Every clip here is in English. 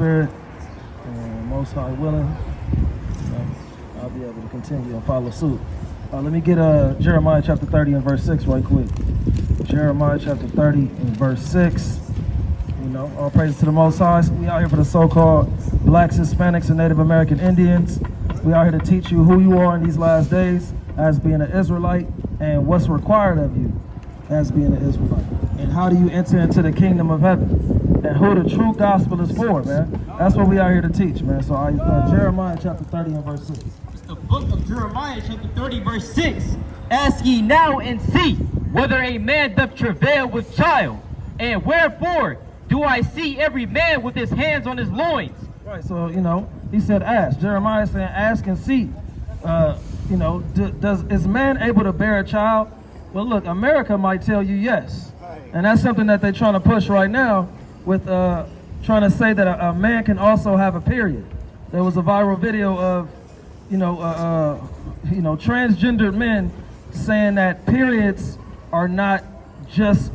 Spirit, and Most High willing, I'll be able to continue and follow suit. Let me get Jeremiah chapter 30 and verse 6 right quick. Jeremiah chapter 30 and verse 6. You know, all praises to the Most High. We out here for the so-called blacks, Hispanics, and Native American Indians. We out here to teach you who you are in these last days as being an Israelite and what's required of you as being an Israelite. And how do you enter into the kingdom of heaven? And who the true gospel is for, man. That's what we out here to teach, man. So Jeremiah chapter 30 and verse 6. It's the book of Jeremiah chapter 30 verse 6. Ask ye now and see whether a man doth travail with child. And wherefore do I see every man with his hands on his loins? Right, so, you know, he said ask. Jeremiah saying ask and see. You know, is man able to bear a child? Well, look, America might tell you yes. And that's something that they're trying to push right now with trying to say that a man can also have a period. There was a viral video of, transgendered men saying that periods are not just,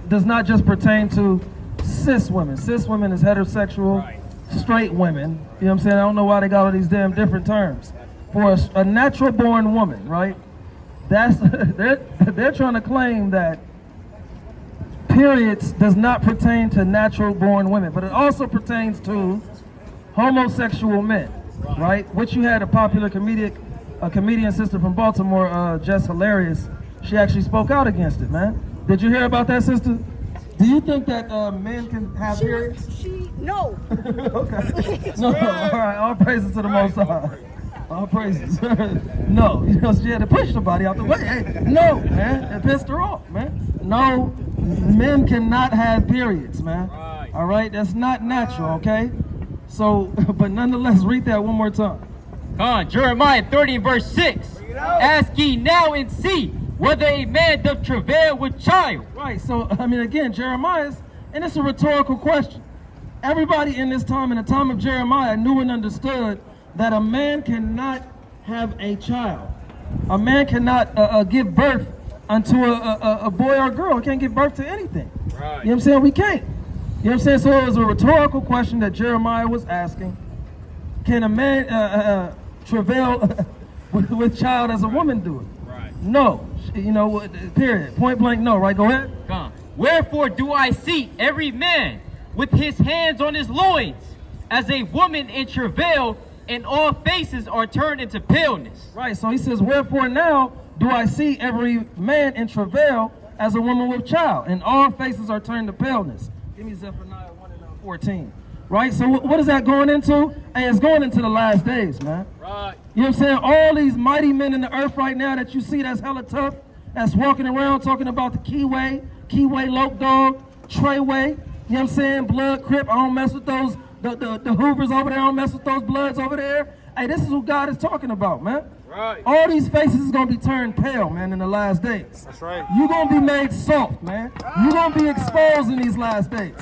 does not just pertain to cis women. Cis women is heterosexual, straight women. You know what I'm saying? I don't know why they got all these damn different terms. For a natural born woman, right? That's they're trying to claim that periods does not pertain to natural born women, but it also pertains to homosexual men, right? Which you had a popular comedian sister from Baltimore, Jess Hilarious. She actually spoke out against it, man. Did you hear about that, sister? Do you think that men can have periods? No. Okay. No, all right, all praises to the Most High. All praises. No, you know, she had to push somebody out the way. Hey, no, man, it pissed her off, man. No, men cannot have periods, man. All right, that's not natural, okay? So, but nonetheless, read that one more time. Jeremiah 30 verse 6. Ask ye now and see whether a man doth travail with child. Right, so, I mean, again, Jeremiah's, and it's a rhetorical question. Everybody in this time, in the time of Jeremiah, knew and understood that a man cannot have a child. A man cannot give birth unto a boy or a girl. He can't give birth to anything. Right. You know what I'm saying? We can't. You know what I'm saying? So it was a rhetorical question that Jeremiah was asking. Can a man travail with child as a woman do it? Right. No. You know, period. Point blank no, right? Go ahead. Wherefore do I see every man with his hands on his loins as a woman in travail, and all faces are turned into paleness. Right, so he says, wherefore now do I see every man in travail as a woman with child, and all faces are turned to paleness. Give me Zephaniah 1:14. Right, so what is that going into? Hey, it's going into the last days, man. Right. You know what I'm saying? All these mighty men in the earth right now that you see that's hella tough, that's walking around talking about the Keyway, Lope Dog, Treyway, you know what I'm saying? Blood, Crip, I don't mess with those. The Hoovers over there, I don't mess with those Bloods over there. Hey, this is who God is talking about, man. Right. All these faces is going to be turned pale, man, in the last days. That's right. You're going to be made soft, man. You're going to be exposed in these last days.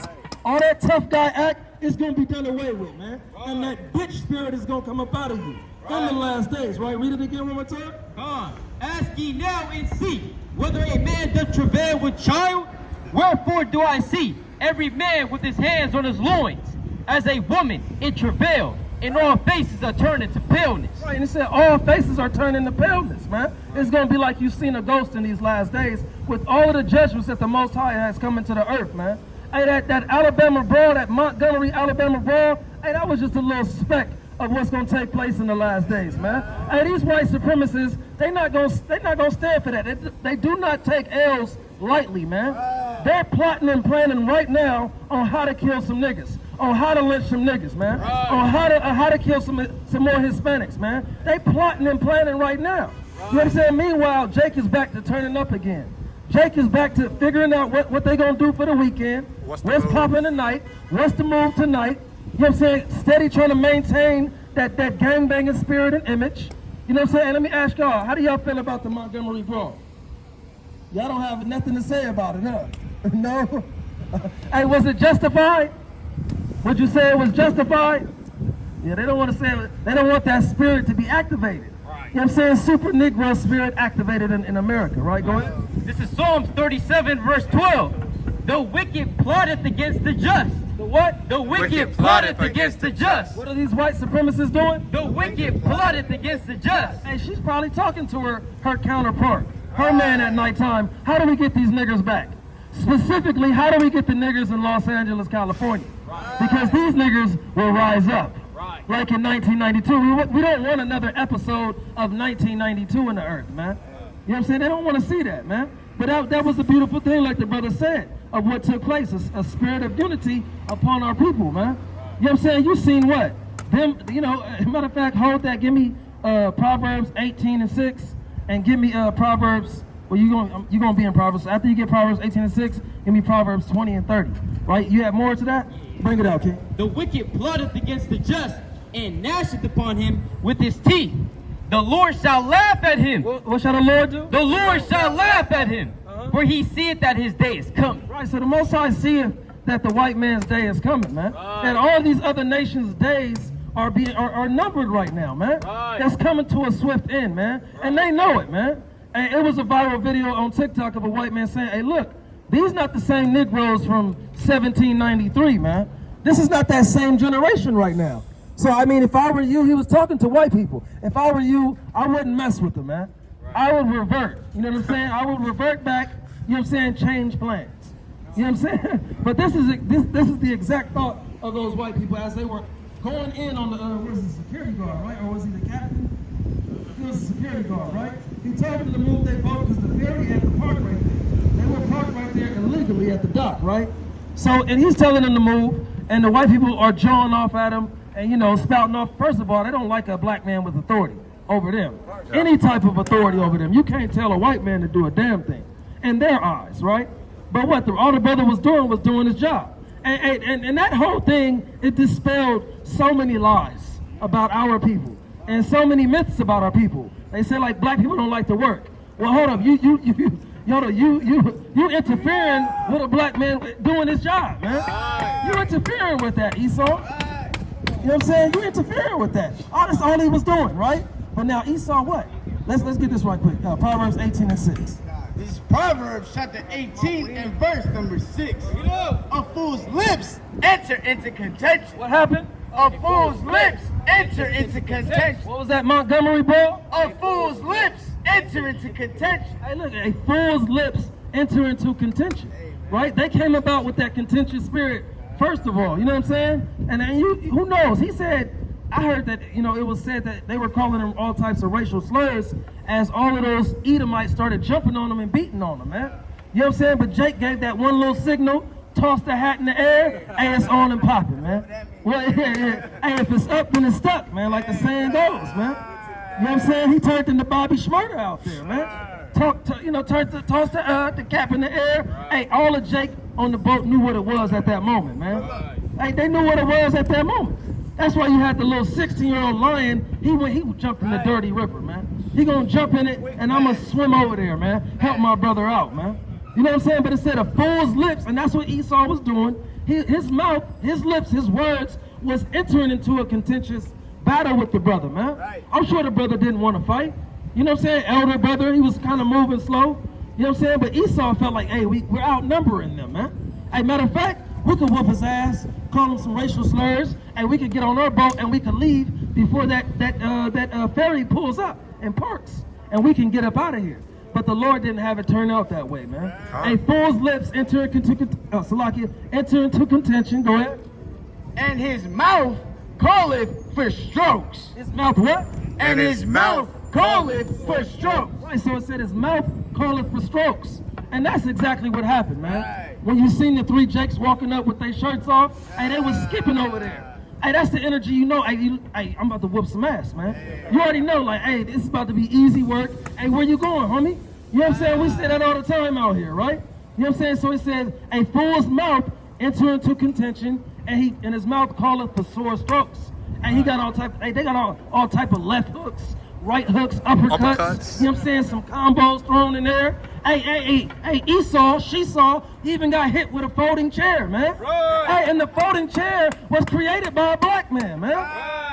All that tough guy act is going to be done away with, man. Right. And that bitch spirit is going to come up out of you in the last days, right? Read it again one more time. Ask ye now and see whether a man doth travail with child. Wherefore do I see every man with his hands on his loins as a woman in travail, and all faces are turned into paleness. Right, and it said all faces are turned into paleness, man. It's going to be like you've seen a ghost in these last days with all of the judgments that the Most High has come into the earth, man. Hey, that Alabama brawl, that Montgomery, Alabama brawl, hey, that was just a little speck of what's going to take place in the last days, man. Hey, these white supremacists, they not going to stand for that. They do not take L's lightly, man. They're plotting and planning right now on how to kill some niggas, on how to lynch some niggas, man, on how to kill some more Hispanics, man. They plotting and planning right now. You know what I'm saying? Meanwhile, Jake is back to turning up again. Jake is back to figuring out what they gonna do for the weekend. What's popping tonight? What's the move tonight? You know what I'm saying? Steady trying to maintain that gangbanging spirit and image. You know what I'm saying? And let me ask y'all, how do y'all feel about the Montgomery brawl? Y'all don't have nothing to say about it, huh? No? Hey, was it justified? Would you say it was justified? Yeah, they don't want to say it. They don't want that spirit to be activated. Right. You know what I'm saying? Super Negro spirit activated in America, right? Go ahead. This is Psalms 37 verse 12. The wicked plotteth against the just, The what? The wicked plotteth against the just. What are these white supremacists doing? The wicked plotteth against the just. Hey, she's probably talking to her counterpart, her man at nighttime. How do we get these niggers back? Specifically, how do we get the niggers in Los Angeles, California? Because these niggers will rise up. Like in 1992. We don't want another episode of 1992 in the earth, man. You know what I'm saying? They don't want to see that, man. But that was the beautiful thing, like the brother said, of what took place, a spirit of unity upon our people, man. You know what I'm saying? You seen what? Them, you know, matter of fact, hold that. Give me Proverbs 18:6, and give me Proverbs. Well, you're gonna be in Proverbs. After you get Proverbs 18:6, give me Proverbs 20:30. Right? You have more to that? Bring it out, kid. The wicked plotteth against the just, and gnasheth upon him with his teeth. The Lord shall laugh at him. What shall the Lord do? The Lord shall laugh at him, for he seeth that his day is coming. Right, so the Most High seeth that the white man's day is coming, man. That all these other nations' days are numbered right now, man. That's coming to a swift end, man. And they know it, man. And it was a viral video on TikTok of a white man saying, hey, look, these not the same Negroes from 1793, man. This is not that same generation right now. So, I mean, if I were you, he was talking to white people. If I were you, I wouldn't mess with them, man. I would revert. You know what I'm saying? I would revert back, you know what I'm saying, change plans. You know what I'm saying? But this is the exact thought of those white people as they were going in on the, what is the security guard, right? Or was he the captain? He was the security guard, right? He told them to move their boat because the ferry had the park right there. They were parked right there illegally at the dock, right? So, and he's telling them to move, and the white people are jawing off at him and, you know, spouting off. First of all, they don't like a black man with authority over them. Any type of authority over them. You can't tell a white man to do a damn thing in their eyes, right? But what all the brother was doing his job. And that whole thing, it dispelled so many lies about our people and so many myths about our people. They say like black people don't like to work. Well, hold up, you interfering with a black man doing his job, man. You interfering with that, Esau. You know what I'm saying? You interfering with that. That's all he was doing, right? But now Esau, what? Let's get this right quick. Proverbs 18:6. This is Proverbs chapter 18 and verse number 6. A fool's lips enter into contention. What happened? A fool's lips enter into contention. What was that, Montgomery, bro? A fool's lips enter into contention. Hey, look, a fool's lips enter into contention, right? They came about with that contentious spirit, first of all, you know what I'm saying? And then who knows? He said, I heard that, you know, it was said that they were calling them all types of racial slurs as all of those Edomites started jumping on them and beating on them, man. You know what I'm saying? But Jake gave that one little signal, tossed the hat in the air, and it's on and popping, man. Well, yeah. Hey, if it's up, then it's stuck, man, like the saying goes, man. You know what I'm saying? He turned into Bobby Shmurder out there, man. Tossed the cap in the air. Hey, all of Jake on the boat knew what it was at that moment, man. Hey, they knew what it was at that moment. That's why you had the little 16-year-old lion. He jumped in the dirty river, man. He gonna jump in it, and I'm gonna swim over there, man. Help my brother out, man. You know what I'm saying? But it said a fool's lips, and that's what Esau was doing. His mouth, his lips, his words was entering into a contentious battle with the brother, man. I'm sure the brother didn't want to fight. You know what I'm saying? Elder brother, he was kind of moving slow. You know what I'm saying? But Esau felt like, hey, we're outnumbering them, man. Hey, matter of fact, we could whoop his ass, call him some racial slurs, and we could get on our boat and we could leave before that ferry pulls up and parks, and we can get up out of here. But the Lord didn't have it turn out that way, man. A fool's lips enter into contention. Go ahead. And his mouth calleth for strokes. His mouth what? And his mouth calleth for strokes. Right, so it said his mouth calleth for strokes. And that's exactly what happened, man. When you seen the three Jakes walking up with their shirts off, hey, they was skipping over there. Hey, that's the energy, you know. Hey, I'm about to whoop some ass, man. You already know, like, hey, this is about to be easy work. Hey, where you going, homie? You know what I'm saying? We say that all the time out here, right? You know what I'm saying? So he said, a fool's mouth enter into contention, and his mouth calleth for sore strokes. And he got all type. Hey, they got all type of left hooks, right hooks, uppercuts. You know what I'm saying? Some combos thrown in there. Hey, Esau, she saw, he even got hit with a folding chair, man. Hey, and the folding chair was created by a black man, man.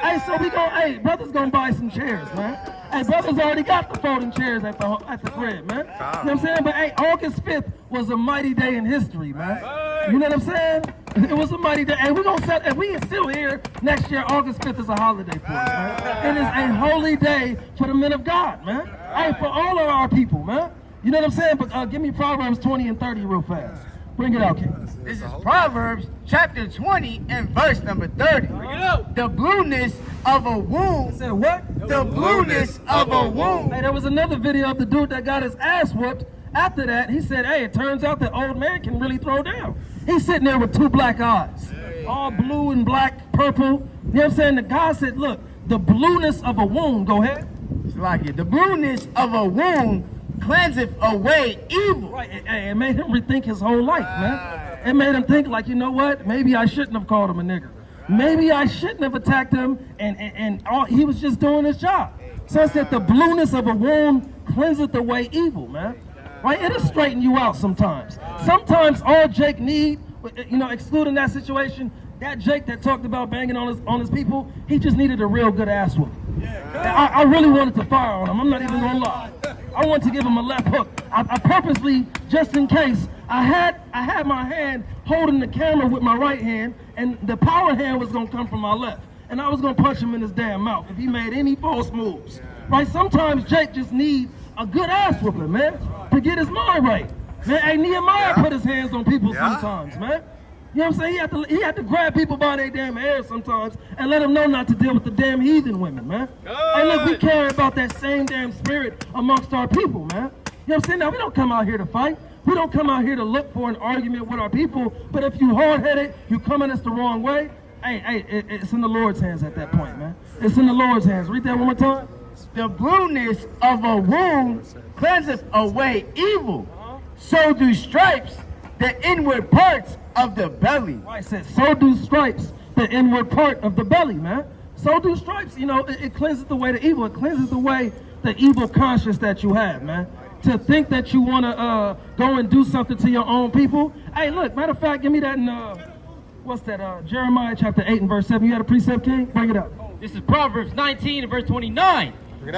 Hey, so brothers gonna buy some chairs, man. Hey, brothers already got the folding chairs at the crib, man. You know what I'm saying? But hey, August 5th was a mighty day in history, man. You know what I'm saying? It was a mighty day. And we're going to set, and we are still here next year. August 5th is a holiday for us, man. It is a holy day for the men of God, man. Hey, for all of our people, man. You know what I'm saying? But give me Proverbs 20 and 30 real fast. Bring it out, King. This is Proverbs chapter 20 and verse number 30. The blueness of a wound. Said what? The blueness of a wound. Hey, there was another video of the dude that got his ass whooped. After that, he said, hey, it turns out that old man can really throw down. He's sitting there with two black eyes. All blue and black, purple. You know what I'm saying? The guy said, look, the blueness of a wound. Go ahead. It's like it. The blueness of a wound cleanseth away evil. Right, it made him rethink his whole life, man. It made him think like, you know what? Maybe I shouldn't have called him a nigger. Maybe I shouldn't have attacked him, and he was just doing his job. So I said the blueness of a wound cleanseth away evil, man. Right, it'll straighten you out sometimes. Sometimes all Jake need, you know, excluding that situation, that Jake that talked about banging on his people, he just needed a real good ass whooping. I really wanted to fire on him. I'm not even gonna lie. I wanted to give him a left hook. I purposely, just in case, I had my hand holding the camera with my right hand, and the power hand was gonna come from my left, and I was gonna punch him in his damn mouth if he made any false moves. Right? Sometimes Jake just needs a good ass whooping, man, to get his mind right. Man, hey, Nehemiah put his hands on people sometimes, man. You know what I'm saying? He had to grab people by their damn hair sometimes and let them know not to deal with the damn heathen women, man. Hey, look, we care about that same damn spirit amongst our people, man. You know what I'm saying? Now, we don't come out here to fight. We don't come out here to look for an argument with our people. But if you hard-headed, you come at us the wrong way, hey, it's in the Lord's hands at that point, man. It's in the Lord's hands. Read that one more time. The blueness of a wound cleanseth away evil. So do stripes the inward parts of the belly. Right, said, so do stripes the inward part of the belly, man. So do stripes, you know, it cleanses away the evil. It cleanses away the evil conscience that you have, man. To think that you want to go and do something to your own people. Hey, look, matter of fact, give me that in, what's that, Jeremiah chapter 8 and verse 7. You had a precept, King? Bring it up. This is Proverbs 19 and verse 29.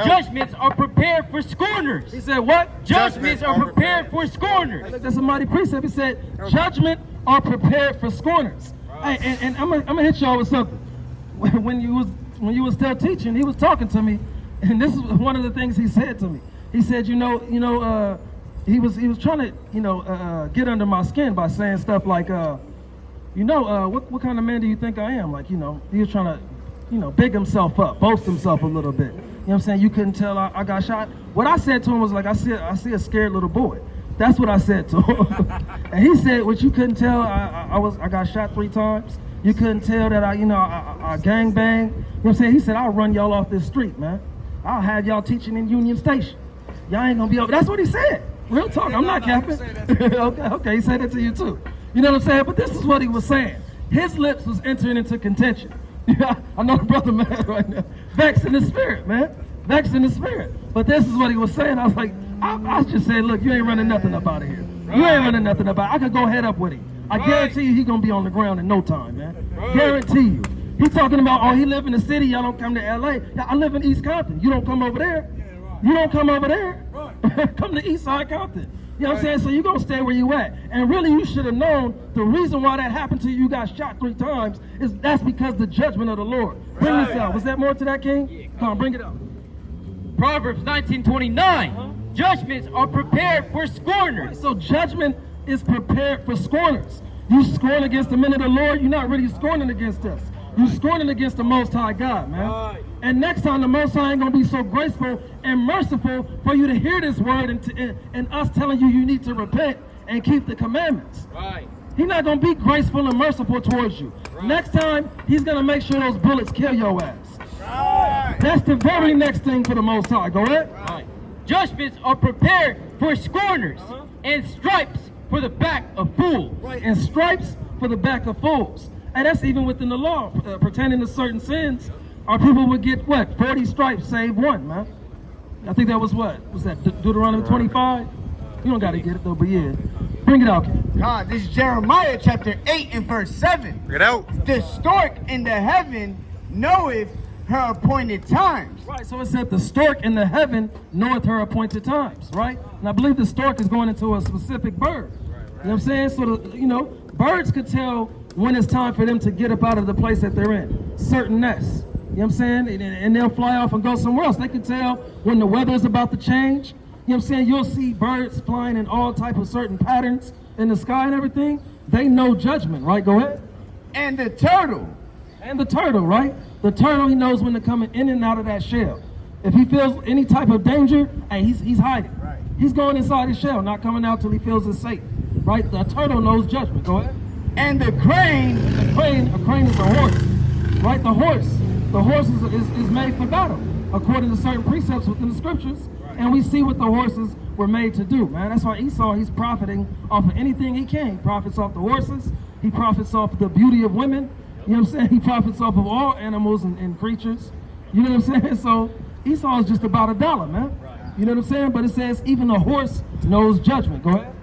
Judgments are prepared for scorners. He said what? Judgments are prepared for scorners. That's a mighty precept. He said, judgment are prepared for scorners. Hey, and I'm gonna hit y'all with something. When you was still teaching, he was talking to me, and this is one of the things he said to me. He said, he was trying to, get under my skin by saying stuff like, what kind of man do you think I am? Like, he was trying to, big himself up, boast himself a little bit. You know what I'm saying? You couldn't tell I got shot. What I said to him was like, I see a scared little boy. That's what I said to him. And he said, what you couldn't tell, I got shot 3 times. You couldn't tell that I gang bang. You know what I'm saying? He said, I'll run y'all off this street, man. I'll have y'all teaching in Union Station. Y'all ain't gonna be over. That's what he said. Real talk, I'm not capping. Okay, he said that to you too. You know what I'm saying? But this is what he was saying. His lips was entering into contention. I know the brother man right now. Vexed in the spirit, man. Vexed in the spirit. But this is what he was saying. I was like, I just said, look, you ain't running nothing up out of here. You ain't running nothing up out. I could go head up with him. I guarantee you he gonna be on the ground in no time, man. Guarantee you. He talking about, he live in the city, y'all don't come to LA. I live in East Compton. You don't come over there. You don't come over there. Come to East Side Compton. You know what I'm saying? So you're going to stay where you at. And really, you should have known the reason why that happened to you, you got shot 3 times, that's because the judgment of the Lord. Bring this out. Was that more to that, King? Yeah, come on, bring it up. Proverbs 19:29. Judgments are prepared for scorners. Right, so judgment is prepared for scorners. You scorn against the men of the Lord, you're not really scorning against us. You're scorning against the Most High God, man. Right. And next time, the Most High ain't going to be so graceful and merciful for you to hear this word and us telling you need to repent and keep the commandments. Right. He's not going to be graceful and merciful towards you. Right. Next time, he's going to make sure those bullets kill your ass. Right. That's the very next thing for the Most High. Go ahead. Right. Judgments are prepared for scorners and stripes for the back of fools. Right. And stripes for the back of fools. And that's even within the law pertaining to certain sins. Our people would get what? 40 stripes, save 1, man. I think that was what? Was that Deuteronomy 25? You don't got to get it though, but yeah. Bring it out, King. God, this is Jeremiah chapter 8 and verse 7. Bring it out. The stork in the heaven knoweth her appointed times. Right, so it said the stork in the heaven knoweth her appointed times, right? And I believe the stork is going into a specific bird. You know what I'm saying? So, birds could tell when it's time for them to get up out of the place that they're in. Certain nests. You know what I'm saying? And they'll fly off and go somewhere else. They can tell when the weather is about to change. You know what I'm saying? You'll see birds flying in all type of certain patterns in the sky and everything. They know judgment, right? Go ahead. And the turtle. And the turtle, right? The turtle, he knows when to come in and out of that shell. If he feels any type of danger, hey, he's hiding. Right. He's going inside his shell, not coming out till he feels it's safe. Right? The turtle knows judgment. Go ahead. And the crane. A crane is a horse. Right? The horse is made for battle, according to certain precepts within the scriptures. Right. And we see what the horses were made to do, man. That's why Esau, he's profiting off of anything he can. He profits off the horses. He profits off the beauty of women. You know what I'm saying? He profits off of all animals and creatures. You know what I'm saying? So Esau is just about $1, man. Right. You know what I'm saying? But it says even a horse knows judgment. Go ahead.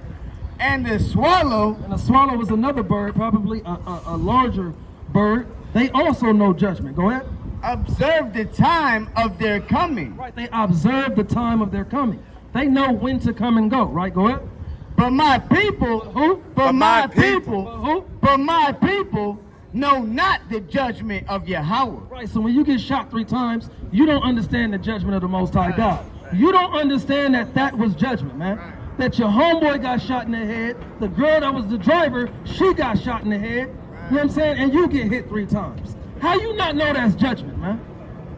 And the swallow. And a swallow is another bird, probably a larger bird. They also know judgment. Go ahead. Observe the time of their coming. Right. They observe the time of their coming. They know when to come and go. Right. Go ahead. But my people, who? But my people, who? But my people know not the judgment of Yahweh. Right, so when you get shot 3 times, you don't understand the judgment of the Most High God. You don't understand that was judgment, man. That your homeboy got shot in the head, the girl that was the driver, she got shot in the head, you know what I'm saying, and you get hit 3 times. How you not know that's judgment, man?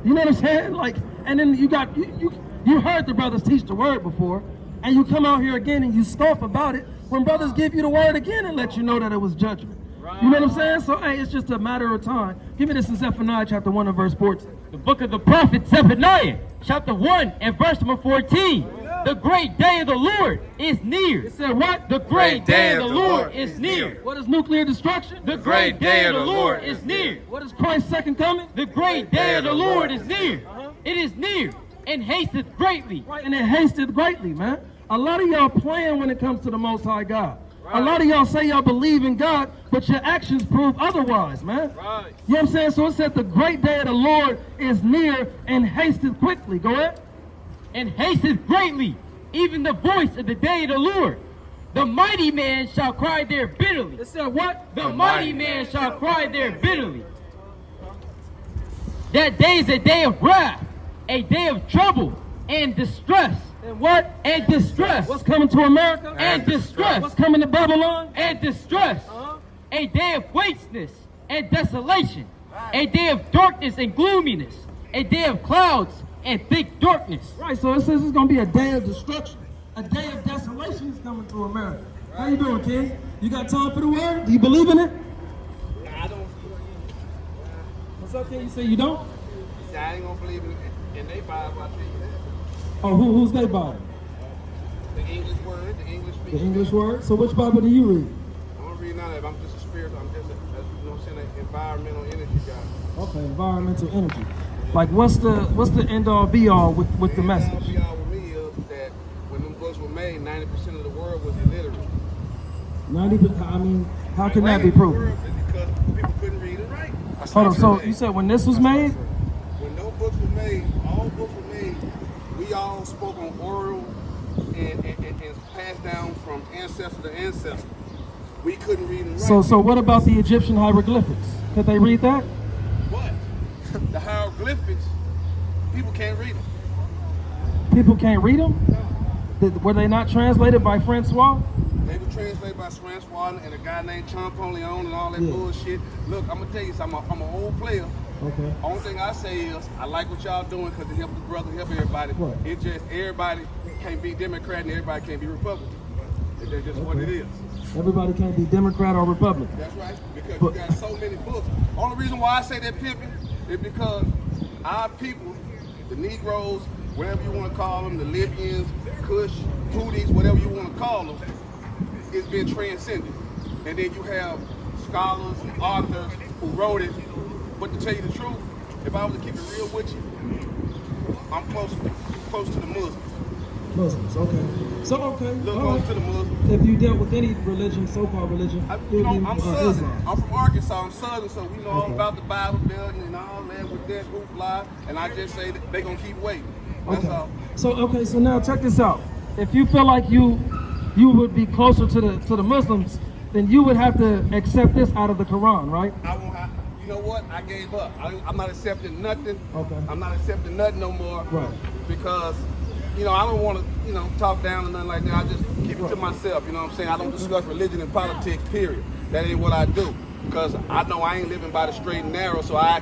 You know what I'm saying? Like, and then you heard the brothers teach the word before, and you come out here again and you scoff about it when brothers give you the word again and let you know that it was judgment. You know what I'm saying? So, hey, it's just a matter of time. Give me this in Zephaniah chapter 1 and verse 14. The book of the prophet Zephaniah, chapter 1 and verse number 14. The great day of the Lord is near. It said what? The great day of the Lord is near. What is nuclear destruction? The great day of the Lord is near. What is Christ's second coming? The great day of the Lord is near. It is near and hasteth greatly. Right, and it hasteth greatly, man. A lot of y'all playing when it comes to the Most High God. A lot of y'all say y'all believe in God, but your actions prove otherwise, man. Right. You know what I'm saying? So it said the great day of the Lord is near and hasteth quickly. Go ahead. And hasteth greatly, even the voice of the day of the Lord. The mighty man shall cry there bitterly. It said what? The mighty man shall cry there bitterly. That day is a day of wrath, a day of trouble and distress. And what? And distress. What's coming to America? And distress. What's coming to Babylon? And distress. A day of wasteness and desolation. A day of darkness and gloominess. A day of clouds and thick darkness. Right, so it says it's going to be a day of destruction. A day of desolation is coming to America. How you doing, King? You got time for the word? Do you believe in it? Nah, I don't. What's up, King? You say you don't? I ain't gonna believe in they Bible, I'll tell you that. Oh, who's they Bible? The English word, the English The speaking. English word? So which Bible do you read? I don't read none of it. I'm just a spirit. I'm just an environmental energy guy. Okay, environmental energy. Like what's the end all be all with the message? The end all be all with me is that when them books were made, 90% of the world was illiterate. 90%. I mean, how can that be proven? Because people couldn't read and write. Hold on. So you said when this was made? When those books were made, all books were made, we all spoke on oral and passed down from ancestor to ancestor. We couldn't read and write. So what about the Egyptian hieroglyphics? Could they read that? What? The hieroglyphics, people can't read them. People can't read them? Were they not translated by Francois? They were translated by Francois and a guy named Champollion and all that bullshit. Look, I'm gonna tell you something. I'm an old player. Okay. Only thing I say is I like what y'all doing because it helps the brother, help everybody. Right. It just everybody can't be Democrat and everybody can't be Republican. That's just what it is. Everybody can't be Democrat or Republican. That's right. Because you got so many books. Only reason why I say that pimping is because our people, the Negroes, whatever you want to call them, the Libyans, Kush, Houthis, whatever you want to call them, it's been transcended. And then you have scholars and authors who wrote it. But to tell you the truth, if I was to keep it real with you, I'm close to the Muslims. Muslims, okay. So, okay. Look close to the Muslims. If you dealt with any religion, so-called religion, I'm Southern. Islam. I'm from Arkansas. I'm Southern, so we know all about the Bible building and all that with that hoopla. And I just say that they're going to keep waiting. That's all. So now check this out. If you feel like you would be closer to the Muslims, then you would have to accept this out of the Quran, right? I won't have, you know what? I gave up. I'm not accepting nothing. Okay. I'm not accepting nothing no more. Right. Because, you know, I don't want to, you know, talk down or nothing like that. I just keep it to myself. You know what I'm saying? I don't discuss religion and politics, period. That ain't what I do. Because I know I ain't living by the straight and narrow, so I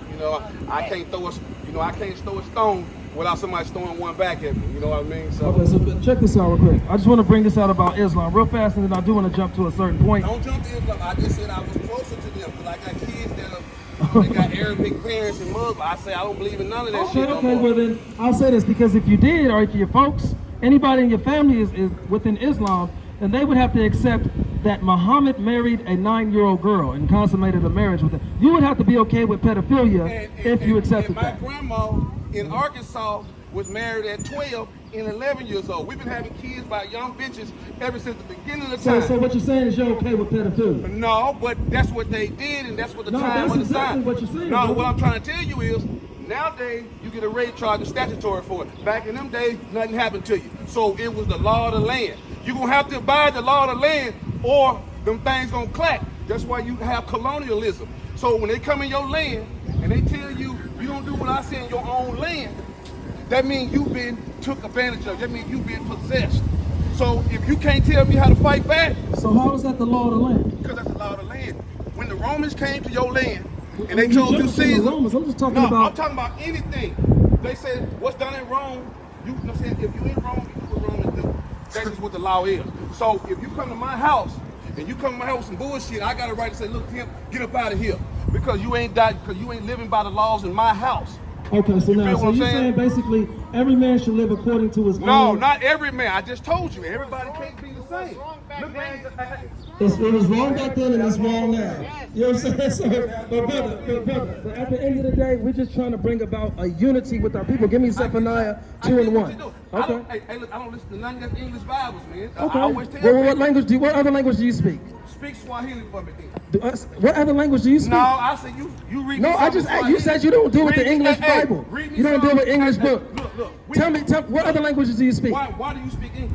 can't throw a stone without somebody throwing one back at me. You know what I mean? So Okay, so check this out real quick. I just want to bring this out about Islam real fast, and then I do want to jump to a certain point. don't jump to Islam. I just said I was closer to them because I got kids that got Arabic parents and Muslim. I say I don't believe in none of that shit no more. Well then I'll say this, because if you did, or if your folks, anybody in your family is within Islam, then they would have to accept that Muhammad married a 9-year-old girl and consummated a marriage with her. You would have to be okay with pedophilia if you accepted that. My grandma in Arkansas was married at 12 and 11 years old. We've been having kids by young bitches ever since the beginning of time. So what you're saying is you're okay with pedophilia? No, but that's what they did, and that's what the time that's was exactly assigned. what you're saying. No, bro. what I'm trying to tell you is, nowadays you get a rape charge and statutory for it. Back in them days, nothing happened to you. So it was the law of the land. You're gonna have to abide the law of the land, or them things gonna clack. That's why you have colonialism. So when they come in your land and they tell you you don't do what I say in your own land, that means you've been took advantage of. That means you've been possessed. So if you can't tell me how to fight back, So how is that the law of the land? because that's the law of the land. When the Romans came to your land and they You told you jumped to the Caesar, Romans. I'm just talking no, about. I'm talking about anything. They said what's done in Rome, you know what I'm saying? If you in Rome, you do what Romans do. That's just what the law is. So if you come to my house and you come to my house with some bullshit, I got a right to say, look, Tim, get up out of here, because you ain't living by the laws in my house. Okay, so now, feel so what I'm you're saying? saying basically every man should live according to his No, own. not every man. I just told you, everybody can't be the same. Look, man, It was wrong back then and it's wrong now. You know what I'm saying? So, but brother, at the end of the day, we're just trying to bring about a unity with our people. Give me Zephaniah 2 and 1. Okay. Hey, look, I don't listen to none of that English Bibles, man. I Okay. always tell Well, people, what other language do you speak? speak Swahili for me then. What other language do you speak? No, I said you read No, me I something just Swahili. you said you don't deal with the Read me- English hey, Bible. read me You don't deal something. with English Hey, book. Look. Tell me, what other languages do you speak? Why do you speak English?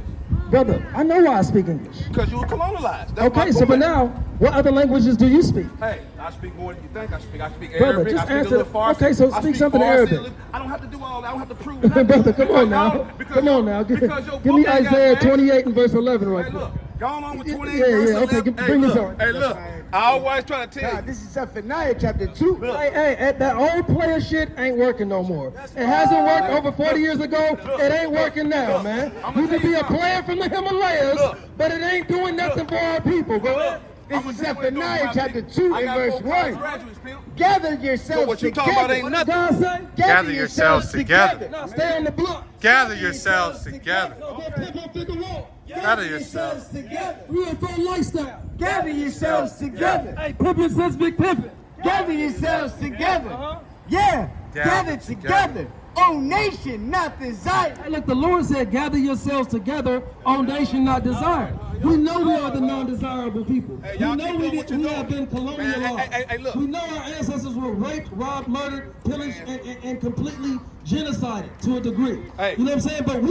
Brother, I know why I speak English. Because you were colonized. That's my Okay, so point. but now, what other languages do you speak? Hey, I speak more than you think I speak. I speak Brother, Arabic. just I speak answer- a little Farsi. okay, so I speak something Farsi, Arabic. I don't have to do all that. I don't have to prove nothing. Brother, come on Because now. y'all- because Come on y'all- now. Give because your me book ain't got Isaiah names. 28 and verse 11 right Hey, quick. look. Going on with 28 Yeah, verse yeah, okay, 11. bring this on. Hey, look. I always try to tell Nah, you. this is Zephaniah chapter 2. Hey, that old player shit ain't working no more. It hasn't worked over 40 years ago. It ain't working now, man. I'ma You tell can be you a player from the Himalayas, Look. but it ain't doing nothing for our people, bro. This is Zephaniah chapter 2 I and got verse 4 college 1. graduates, Pimp. Gather So yourselves what you together. talking about ain't What did nothing. God say? Gather yourselves together. Now stay on the block. Gather yourselves together. No, go pick on Figueroa. Gather yourselves. together. Real full lifestyle. Gather yourselves together. Hey, pimpin' says big pimpin'. Gather yourselves together. Uh-huh. Yeah, Gather gather together. O nation, not desired. Hey, look, the Lord said, gather yourselves together, O nation not desired. We know we are the non-desirable people. Hey, We y'all know keep doing what we you're have doing. been colonialized. Man, hey, look. We know our ancestors were raped, robbed, murdered, pillaged, and completely genocided to a degree. Hey. You know what I'm saying? But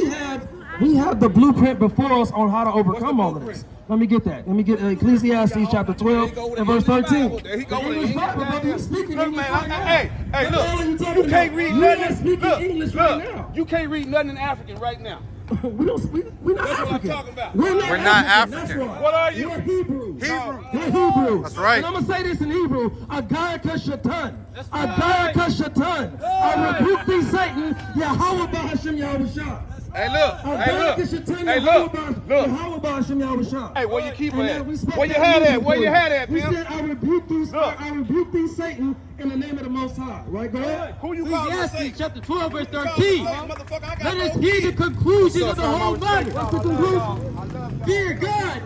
we have the blueprint before us on how to overcome all of this. Let me get that. Let me get Ecclesiastes chapter 12 and verse 13. There he go The with the English English Bible, brother, you speaking Look, English man, right now. hey, What the hell are you look. talking You can't about? read You're nothing. not speaking Look, English right look. now. You can't read nothing in African right now. We're not That's what I'm African. talking about. We're not We're not African. African. That's right. What are you? We're Hebrews. Hebrew. We're Hebrews. That's right. And I'm going to say this in Hebrew. Agayaka Shatan. That's right. Agayaka Shatan. I rebuke thee, Satan. Yahweh Bahashim Yahushua. Hey, look. Agayaka Shatan. Hey, look. Look. Yahweh Bahashim Yahushua. Hey, where you keep And it then at? we spoke Where you that had music at? Where for you had at, We Pimp? said, I rebuke thee, Look. I rebuke thee, Satan, in the name of the Most High. Right, go ahead. Who you calling to say? Ecclesiastes chapter 12 verse Calling to 13. say, motherfucker, I got Let us no hear the kids. conclusion What's of the up, whole fam? matter. What's the conclusion? Fear God.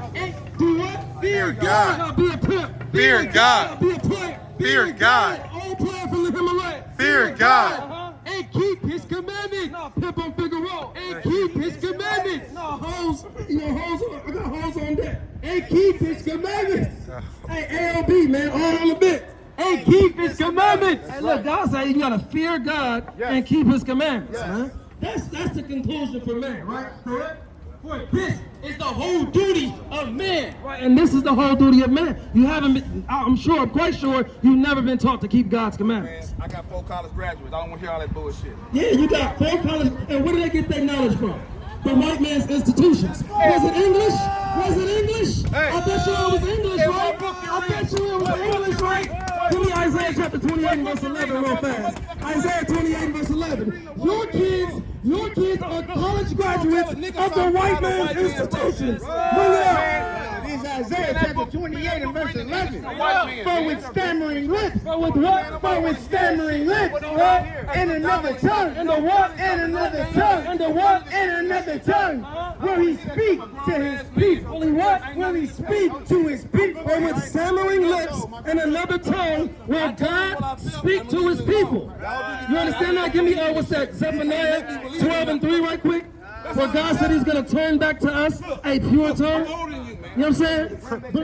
Do what? Fear God. Now be a pimp. Fear God. Be a player. Fear God. Old player from the Himalayas. Fear God. And keep his commandments. No, pimp on Figueroa. And keep his commandments. No, hoes. You know, hoes. I got hoes on deck. And keep his commandments. Hey, ALB, man, all on the bit. And keep his commandments. Hey, look, God say you gotta fear God and keep His commandments, man. That's the conclusion for man, right? Correct? For this is the whole duty of man. Right, and this is the whole duty of man. You haven't been, I'm quite sure, you've never been taught to keep God's commandments. Man, I got 4 college graduates. I don't want to hear all that bullshit. Yeah, you got 4 college, and where do they get their knowledge from? The white man's institutions. Was it English? Was it English? I bet you it was English, right? I bet you it was English, right? Give me Isaiah chapter 28 and verse 11 real fast. Isaiah 28 and verse 11. Your kids are college graduates of the white man's institutions. Bring it up. This is Isaiah chapter 28 and verse 11. For with stammering lips. For with what? For with stammering lips. And another tongue. And the what? And another tongue. And the what? And another tongue. Will he speak to his people? Will he what? Will he speak to his people? For with stammering lips and another tongue will God speak to his people. You understand that? Give me, what's that? Zephaniah 12 and 3 right quick. Where God said he's going to turn back to us a pure tongue. You know what I'm saying?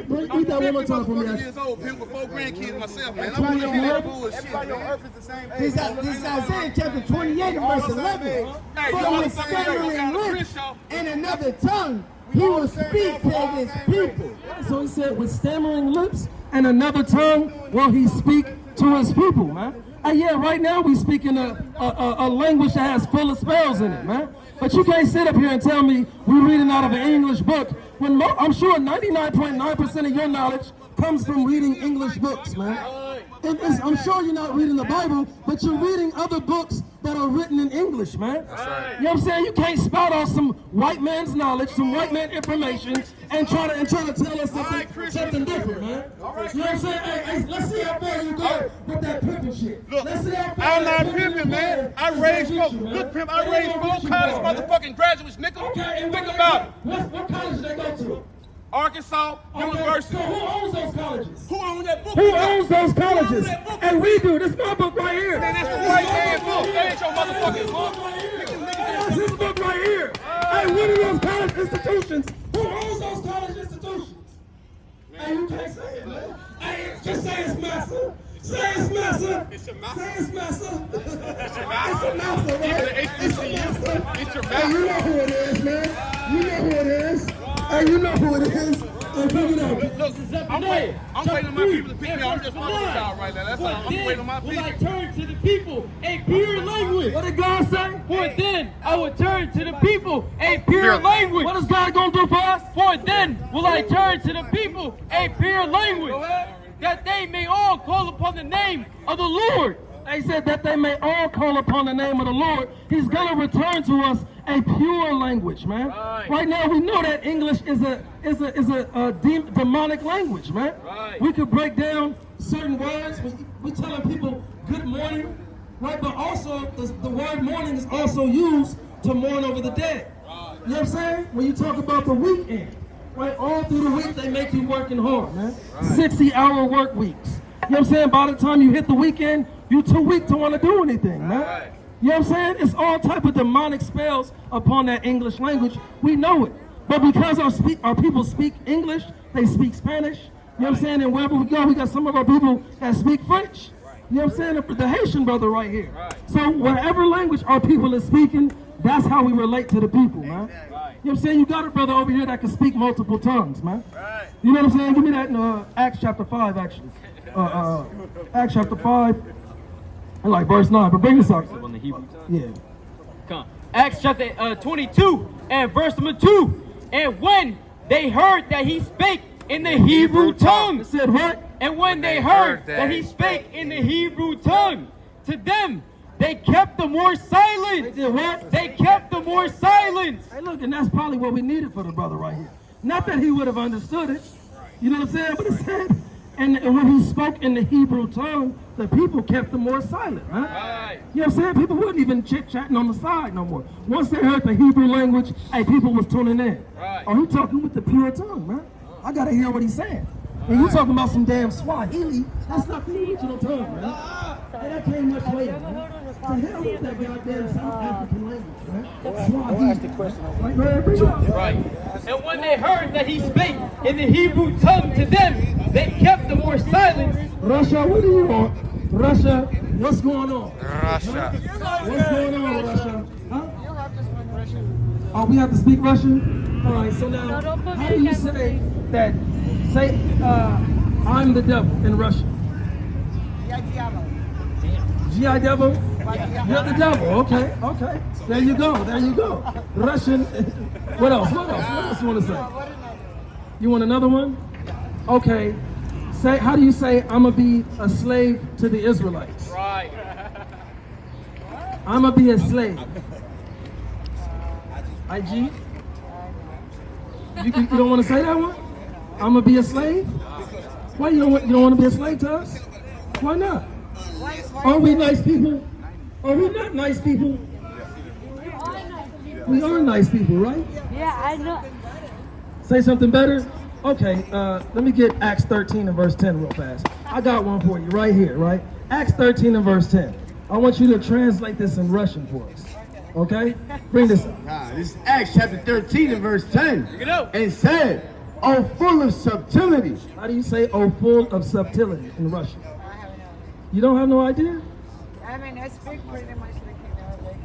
Read that one more time for me. I'm years old, pimp with 4 grandkids myself, man. I Everybody want to on hear that earth- bullshit, man. This is Isaiah chapter 28 and verse 11. For with stammering lips and another tongue, he will speak to his people. So he said, with stammering lips and another tongue will he speak to his people, man. And yeah, right now we speak in a language that has full of spells in it, man. But you can't sit up here and tell me we're reading out of an English book when I'm sure 99.9% of your knowledge comes from reading English books, man. I'm sure you're not reading the Bible, but you're reading other books that are written in English, man. Right. You know what I'm saying? You can't spout off some white man's knowledge, some white man information, and try to tell us something different, man. You know what I'm saying? Hey, let's see how far you go with that pimping shit. Look, Let's see how far I'm you not go. pimping, man. I raised 4. Look, pimp, I raised 4 college motherfucking graduates, nigga. Okay, and Think about it. what college they go to? Arkansas University. So who owns those colleges? Who owns that book? Who owns those colleges? And we do. This is my book right here. Man, that's the white man book. That ain't your motherfucking book. That's his book right here. Hey, what are those college institutions? Who owns those college institutions? Hey, you can't say it, man. Hey, just say it's massa. Say it's massa. It's your mouth. Say it's massa. It's your It's a mouth. massa, right? It's your Hey, you know mouth. who it is, man. You know who it is. Hey, you know who it is. Hey, pick it up. Look, I'm waiting on my people to pick me up. I'm just fucking with y'all right now. That's all. I'm waiting on my Will I people. turn to the people a pure language? What did God say? For then I will turn to the people a pure language. What is God going to do for us? For then will I turn to the people a pure language, that they may all call upon the name of the Lord. They said that they may all call upon the name of the Lord. He's going to return to us a pure language, man. Right now, we know that English is a demonic language, man. We could break down certain words. We telling people good morning, right? But also, the word morning is also used to mourn over the dead. You know what I'm saying? When you talk about the weekend, right? All through the week, they make you working hard, man. 60-hour work weeks. You know what I'm saying? By the time you hit the weekend, you're too weak to want to do anything, man. You know what I'm saying? It's all type of demonic spells upon that English language. We know it. But because our people speak English, they speak Spanish. You know what I'm saying? And wherever we go, we got some of our people that speak French. You know what I'm saying? The Haitian brother right here. So whatever language our people is speaking, that's how we relate to the people, man. You know what I'm saying? You got a brother over here that can speak multiple tongues, man. You know what I'm saying? Give me that in Acts chapter 5, actually. Acts chapter 5, and like verse 9. But bring this up. On the Hebrew tongue. Yeah. Come. Acts chapter 22 and verse number 2. And when they heard that he spake in the Hebrew tongue, It said what? and when they heard that he spake in the Hebrew tongue, to them they kept the more They silent. did what? They kept the more silent. Hey, look, and that's probably what we needed for the brother right here. Not that he would have understood it. You know what I'm saying? But it said, and when he spoke in the Hebrew tongue, the people kept them more silent, right? You know what I'm saying? People wasn't even chit-chatting on the side no more. Once they heard the Hebrew language, hey, people was tuning in. Oh, he talking with the pure tongue, man. I gotta hear what he's saying. And you talking about some damn Swahili, that's not the original tongue, man. Hey, that came much later, man. The hell with that goddamn South African language, man. Swahili. Right, man, bring it up. Right. And when they heard that he spake in the Hebrew tongue to them, they kept the more silent. Russia, what do you want? Russia, what's going on? Russia. What's going on, Russia? Huh? Oh, we have to speak Russian? All right, so now, No, don't put me how do in you camera, say please. that, say, I'm the devil in Russian? G.I. devil? You're the devil, okay, okay. There you go, there you go. Russian, what else, what else? What else you want to say? You want another one? Okay, say, how do you say I'm gonna be a slave to the Israelites? Right. I'm gonna be a slave. IG? You don't want to say that one? I'm gonna be a slave? Why you don't want to be a slave to us? Why not? Are we nice people? Are we not nice people? We are nice people, right? Yeah, I know. Say something better? Okay, let me get Acts 13 and verse 10 real fast. I got one for you right here, right? Acts 13 and verse 10. I want you to translate this in Russian for us. Okay? Bring this up. This is Acts chapter 13 and verse 10. it out. And said, "Oh, full of subtlety." How do you say, oh, full of subtlety in Russian? You don't have no idea? I mean, I speak pretty much like,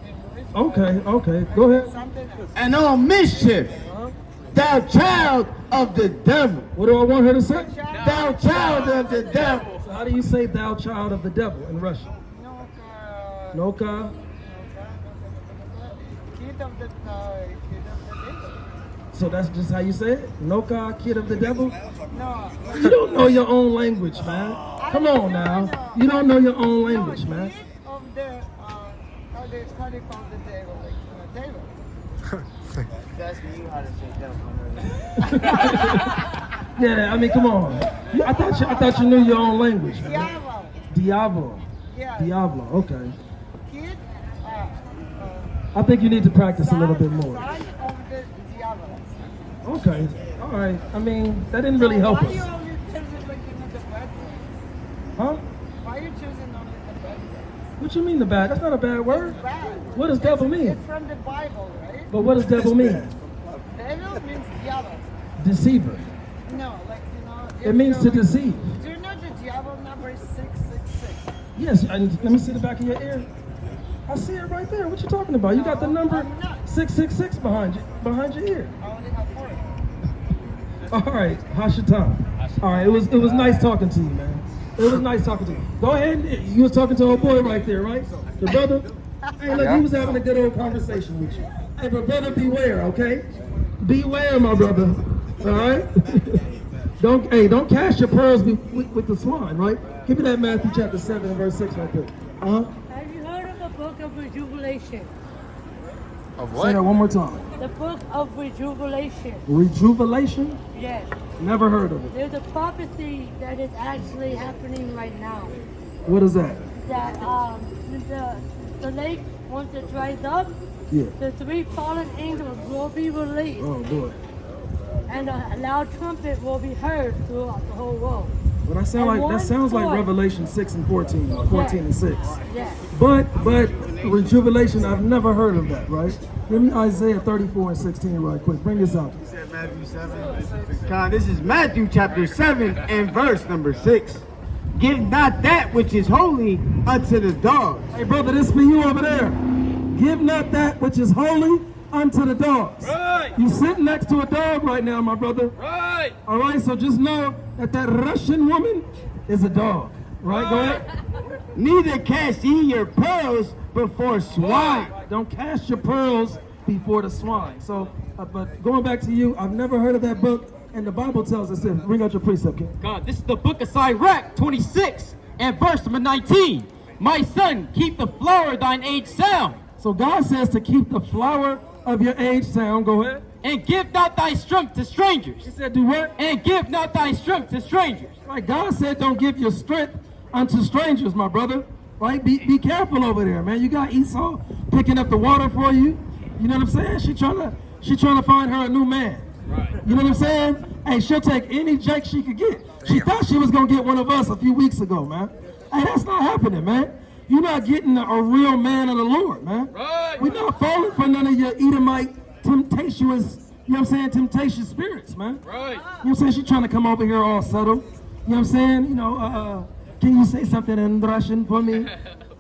English. Okay, okay, go ahead. Something else. "And all mischief, thou child of the devil." What do I want her to say? Thou child of the devil. So how do you say thou child of the devil in Russian? No, Noka. kid of the devil. So that's just how you say it? Noka, kid of the devil? No, You don't know your own language, man. Come on now. You don't know your own language, man. kid of the, how they call the devil, like, devil. Yeah, I mean, come on. I thought you knew your own language, man. Diablo. Diablo. Yeah. Diablo, okay. Kid, I think you need to practice a little bit more. son of the Diablo. Okay, all right. I mean, that didn't really help Why you us. only choosing like, the bad words? Huh? Why you choosing only the bad words? What you mean the bad? That's not a bad word. It's bad. What does devil mean? It's from the Bible, right? But what does devil mean? Devil means Diablo. Deceiver. No, like, It means to deceive. Do you know the Diablo number is 666? Yes, and let me see the back of your ear. I see it right there. What you talking about? You got the number I'm not. 666 behind your ear. I only have 4. All right, how's your time? All right, it was nice talking to you, man. It was nice talking to you. Go ahead. You was talking to a boy right there, right? The brother. Hey, look, he was having a good old conversation with you. Hey, but brother, beware, okay? Beware, my brother. All right. Don't cast your pearls with the swine, right? Give me that Matthew chapter 7 and verse 6 right there. Have you heard of the book of Rejuvenation? Of Say that what? one more time. The book of Rejuvenation. Rejuvenation? Yes. Never heard of it. There's a prophecy that is actually happening right now. What is that? That the lake, once it dries up, Yeah. the 3 fallen angels will be released. Oh boy. And a loud trumpet will be heard throughout the whole world. Well, that sounds like Revelation 6 and 14, or 14 and 6. Yes. But rejuvenation, I've never heard of that, right? Give me Isaiah 34 and 16 right quick. Bring this out. You said Matthew 7. God, this is Matthew chapter 7 and verse number 6. "Give not that which is holy unto the dogs." Hey brother, this for you over there. Give not that which is holy unto the dogs. Right. You sitting next to a dog right now, my brother. Right. All right, so just know that Russian woman is a dog. Right, go ahead. "Neither cast ye your pearls before swine." Don't cast your pearls before the swine. So, but going back to you, I've never heard of that book, and the Bible tells us this. Bring out your precept, King. God, this is the book of Sirach 26 and verse number 19. "My son, keep the flower of thine age sound, So God says to keep the flower of your age sound. Go ahead. and give not thy strength to He strangers." said, do what? And give not thy strength to strangers. Right, God said don't give your strength unto strangers, my brother. Right? Be careful over there, man. You got Esau picking up the water for you. You know what I'm saying? She trying to find her a new man. Right. You know what I'm saying? Hey, she'll take any Jake she could get. She thought she was gonna get one of us a few weeks ago, man. Hey, that's not happening, man. You're not getting a real man of the Lord, man. Right. We're not falling for none of your Edomite temptations, you know what I'm saying, temptation spirits, man. Right. You know what I'm saying? She's trying to come over here all subtle. You know what I'm saying? You know, can you say something in Russian for me?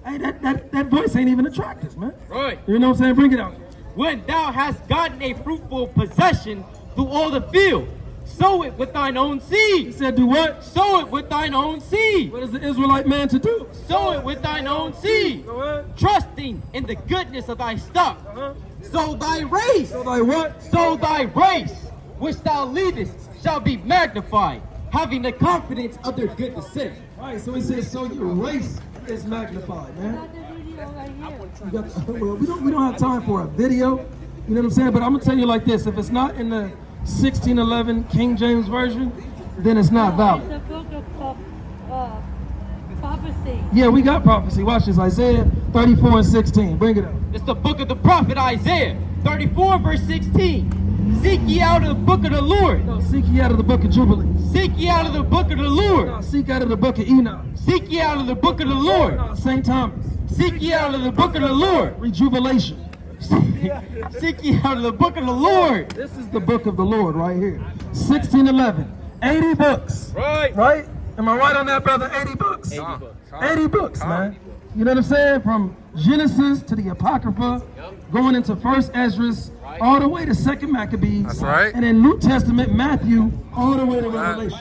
Hey, that voice ain't even attractive, man. Right. You know what I'm saying? Bring it out. when thou hast gotten a fruitful possession through all the field. Sow it with thine own seed. He said, do what? Sow it with thine own seed. What is the Israelite man to do? Sow it with thine own seed. Go ahead. Trusting in the goodness of thy stock. So thy race. So thy what? So thy race, which thou leadest, shall be magnified, having the confidence of their good descent. Right, so he says, so your race is magnified, man. Got the video right here. You got, well, we don't have time for a video, you know what I'm saying? But I'm gonna tell you like this: if it's not in the 1611 King James version, then it's not It's valid. the book of prophecy. Yeah, we got prophecy. Watch this: Isaiah 34 and 16. Bring it up. It's the book of the prophet Isaiah, 34 verse 16. Seek ye out of the book of the Lord. No, seek ye out of the book of Jubilee. Seek ye out of the book of the Lord. No, seek out of the book of Enoch. Seek ye out of the book of the Lord. No, St. Thomas. Seek ye out of the book of the Lord. Rejubilation. Seek ye out of the book of the Lord. This is the book of the Lord right here. 1611. 80 books. Right. Right? Am I right on that, brother? 80 books? 80 books, man. You know what I'm saying? From Genesis to the Apocrypha, going into First Esdras, all the way to Second Maccabees. That's right. And in New Testament, Matthew, all the way to Revelation.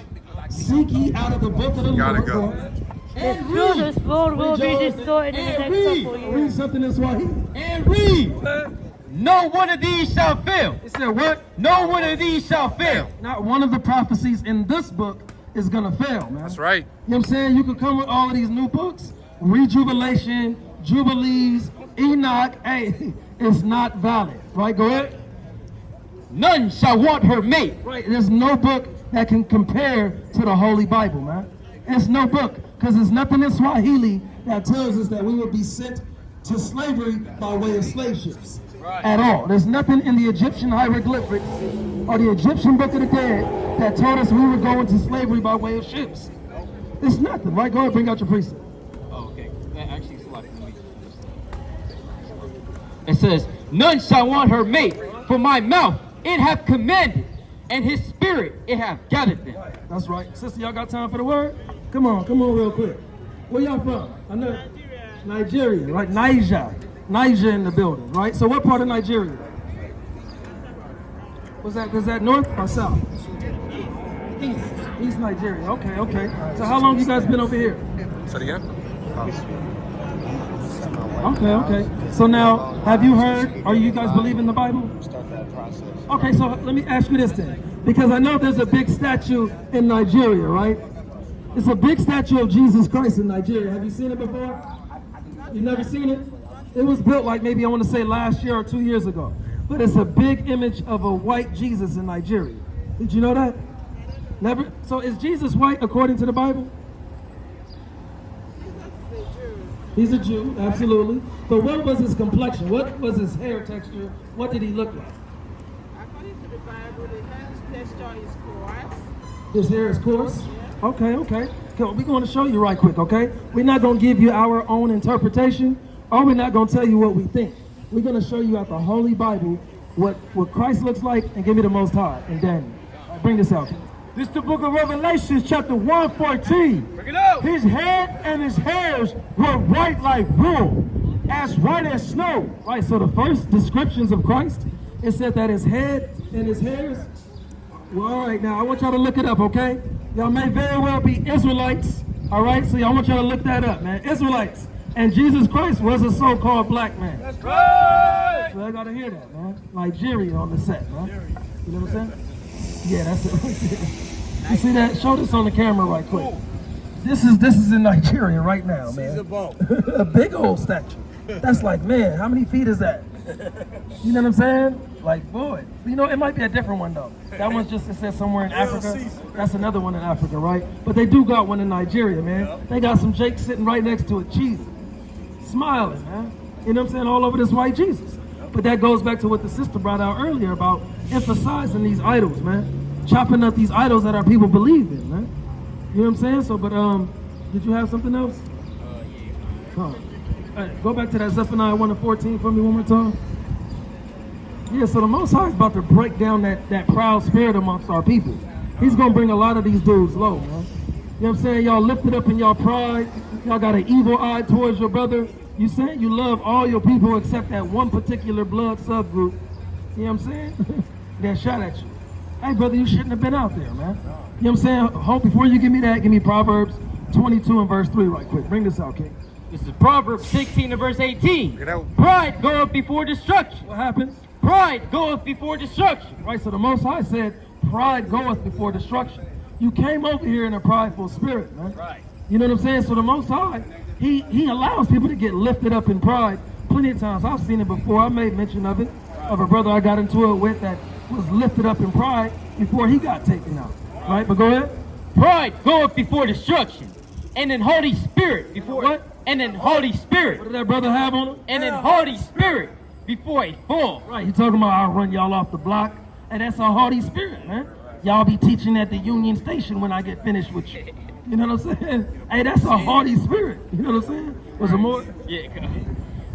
Seek ye out of the book of the Gotta Lord. go. And Through read. this world will be destroyed in the And next read. couple Read years. something in Swahili. And read. No one of these shall fail. It said what? No one of these shall fail. Not one of the prophecies in this book is gonna fail, man. That's right. You know what I'm saying? You can come with all of these new books, Rejubilation, Jubilees, Enoch. Hey, it's not valid, right? Go ahead. None shall want her mate. Right. There's no book that can compare to the Holy Bible, man. It's no book, because there's nothing in Swahili that tells us that we will be sent to slavery by way of slave ships. At all. There's nothing in the Egyptian hieroglyphics or the Egyptian Book of the Dead that told us we were going to slavery by way of ships. It's nothing, right? Go ahead, bring out your precept. Oh, okay. Actually, it says, none shall want her mate, for my mouth it hath commanded, and his spirit it hath gathered them. That's right. Sister, y'all got time for the word? Come on real quick. Where y'all from? I know. Nigeria, right? Niger in the building, right? So what part of Nigeria? Was that north or south? East Nigeria. Okay. So how long you guys been over here? Say it again. Okay. So now, have you heard, or you guys believe in the Bible? Okay, so let me ask you this then. Because I know there's a big statue in Nigeria, right? It's a big statue of Jesus Christ in Nigeria. Have you seen it before? You've never seen it? It was built like maybe I want to say last year or 2 years ago. But it's a big image of a white Jesus in Nigeria. Did you know that? Never? So is Jesus white according to the Bible? He's a Jew, absolutely. But what was his complexion? What was his hair texture? What did he look like? According to the Bible, the hair's texture is coarse. His hair is coarse? Okay. We're going to show you right quick, okay? We're not going to give you our own interpretation, or we're not going to tell you what we think. We're going to show you out the Holy Bible what Christ looks like, and give me the Most High and Daniel. Bring this out. This is the book of Revelation, chapter 114. Bring it out. His head and his hairs were white like wool, as white as snow. Right, so the first descriptions of Christ, it said that his head and his hairs. Well, all right, now I want y'all to look it up, okay? Y'all may very well be Israelites, all right? So y'all want y'all to look that up, man. Israelites. And Jesus Christ was a so-called black man. That's right. So I gotta hear that, man. Nigeria on the set, man. You know what I'm saying? Yeah, that's it right there. You see that? Show this on the camera right quick. This is in Nigeria right now, man. A big old statue. That's like, man, how many feet is that? You know what I'm saying? Like, boy. You know, it might be a different one, though. That one's just, it says somewhere in Africa. That's another one in Africa, right? But they do got one in Nigeria, man. They got some Jake sitting right next to it, cheesy. Smiling, man. You know what I'm saying? All over this white Jesus. But that goes back to what the sister brought out earlier about emphasizing these idols, man. Chopping up these idols that our people believe in, man. You know what I'm saying? So, but, did you have something else? Yeah. Go back to that Zephaniah 1:14 for me one more time. Yeah, so the Most High is about to break down that proud spirit amongst our people. He's going to bring a lot of these dudes low, man. You know what I'm saying? Y'all lifted up in y'all pride. Y'all got an evil eye towards your brother. You saying you love all your people except that one particular blood subgroup, you know what I'm saying, that shot at you. Hey, brother, you shouldn't have been out there, man. You know what I'm saying? Hope before you give me that, give me Proverbs 22 and verse 3 right quick. Bring this out, King. This is Proverbs 16 and verse 18. Get out. Pride goeth before destruction. What happens? Pride goeth before destruction. Right, so the Most High said, pride goeth before destruction. You came over here in a prideful spirit, man. Right. You know what I'm saying? So the Most High, he allows people to get lifted up in pride plenty of times. I've seen it before. I made mention of it, of a brother I got into it with that was lifted up in pride before he got taken out. Right, but go ahead. Pride goeth before destruction, and an haughty spirit before What? And an haughty spirit, What did that brother have on him? and an haughty spirit before a fall. Right, he talking about I'll run y'all off the block. And that's a haughty spirit, man. Y'all be teaching at the Union Station when I get finished with you. You know what I'm saying? Hey, that's a haughty spirit. You know what I'm saying? Was it more? Yeah.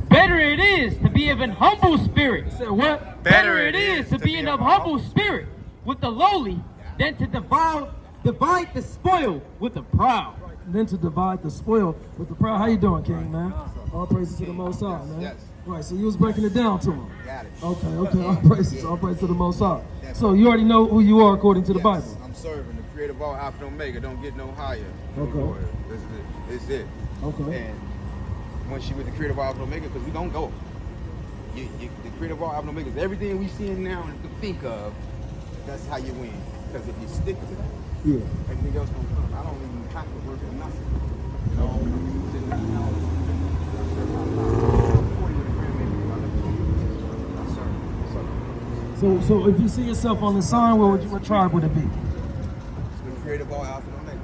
Better it is to be of an humble spirit. Said what? Better it is to be in a humble spirit with the lowly than to divide the spoil with the proud. And then to divide the spoil with the proud. How you doing, King, man? All praises to the Most High, man. Yes. Right, so you was breaking it down to him. Got it. Okay. All praises to the Most High. So you already know who you are according to the Bible. I'm serving the creator of all Alpha and Omega. Don't get no higher. Okay. This is it. Okay. And once you with the creator of all Alpha and Omega, because we don't go. The creator of all Alpha and Omega is everything we seeing now and can think of. That's how you win. Because if you stick to that, Yeah. everything else gonna come. I don't even have to work for nothing. You know, sitting down now, I serve my life. 40 with a grandbaby, I serve. So if you see yourself on the sign, what tribe would it be? It's the creator of all Alpha and Omega.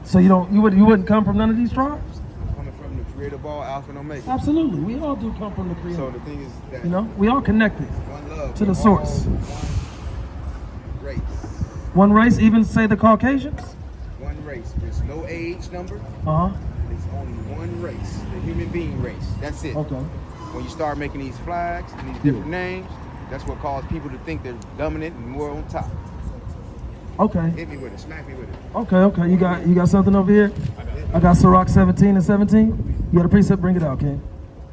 So you wouldn't come from none of these tribes? Coming from the creator of all Alpha and Omega. Absolutely, we all do come from the Creator. So the thing is that You know, we all connected one love to the we're source. all one race. One race, even say the Caucasians. One race. There's no age number. Uh huh. There's only one race, the human being race. That's it. Okay. When you start making these flags and these different names, that's what caused people to think they're dominant and more on top. Okay. Hit me with it. Smack me with it. Okay. You got something over here? I got Sirach 17 and 17. You got a precept? Bring it out, King.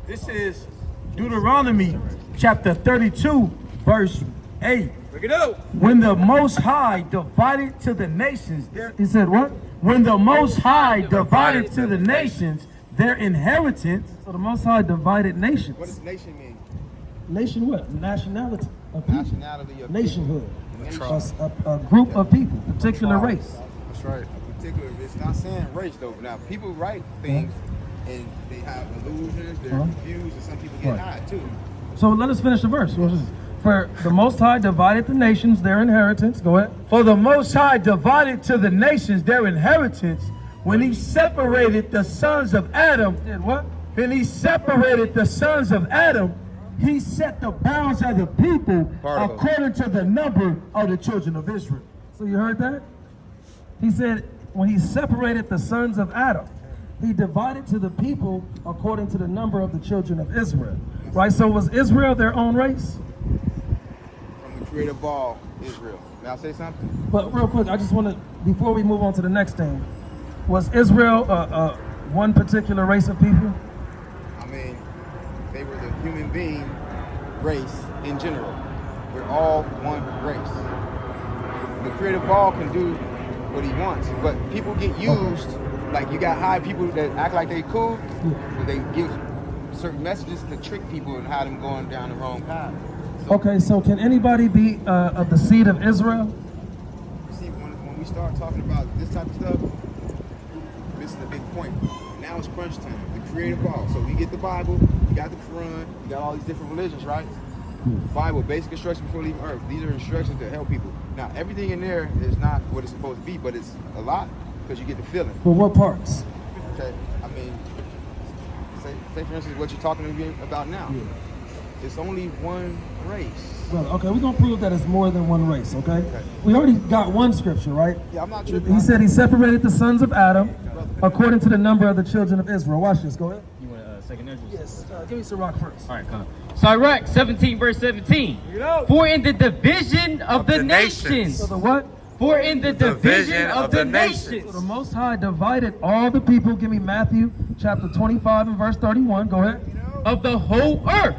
This is Deuteronomy chapter 32, verse 8. Bring it out. When the Most High divided to the nations, He said what? when the Most High divided to the nations their inheritance, So the Most High divided nations. What does nation mean? Nation what? Nationality of people. Nationality of Nationhood. Nation. A group of people, particular race. That's right. Particular, it's not saying race though. Now people write things and they have illusions, they're confused, and some people get Right. high too. So let us finish the verse. For the Most High divided the nations their inheritance. Go ahead. for the Most High divided to the nations their inheritance when he separated the sons of Adam. Did what? When he separated the sons of Adam, he set the bounds of the people Particle. according to the number of the children of Israel. So you heard that? He said when he separated the sons of Adam, he divided to the people according to the number of the children of Israel. Right? So was Israel their own race? From the creator of all Israel. Now say something. But real quick, I just want to, before we move on to the next thing, was Israel one particular race of people? I mean, they were the human being race in general. We're all one race. The creator of all can do what he wants, but people get used. Like you got high people that act like they cool, but they give certain messages to trick people and have them going down the wrong path. Okay, so can anybody be of the seed of Israel? See, when we start talking about this type of stuff, this is the big point. Now it's crunch time. The creator of all. So we get the Bible, we got the Quran, we got all these different religions, right? Bible, basic instructions before leaving Earth. These are instructions to help people. Now, everything in there is not what it's supposed to be, but it's a lot because you get the feeling. But what parts? Okay, I mean, say for instance what you're talking to me about now. It's only one race. Well, okay, we're gonna prove that it's more than one race, okay? We already got one scripture, right? Yeah, I'm not tripping. He said he separated the sons of Adam according to the number of the children of Israel. Watch this, go ahead. You want a second Ezra? Yes, give me Sirach first. All right, come on. Sirach 17 verse 17. For in the division of the nations, So the what? For in the division of the So nations. the Most High divided all the people. Give me Matthew chapter 25 and verse 31. Go ahead. Of the whole earth.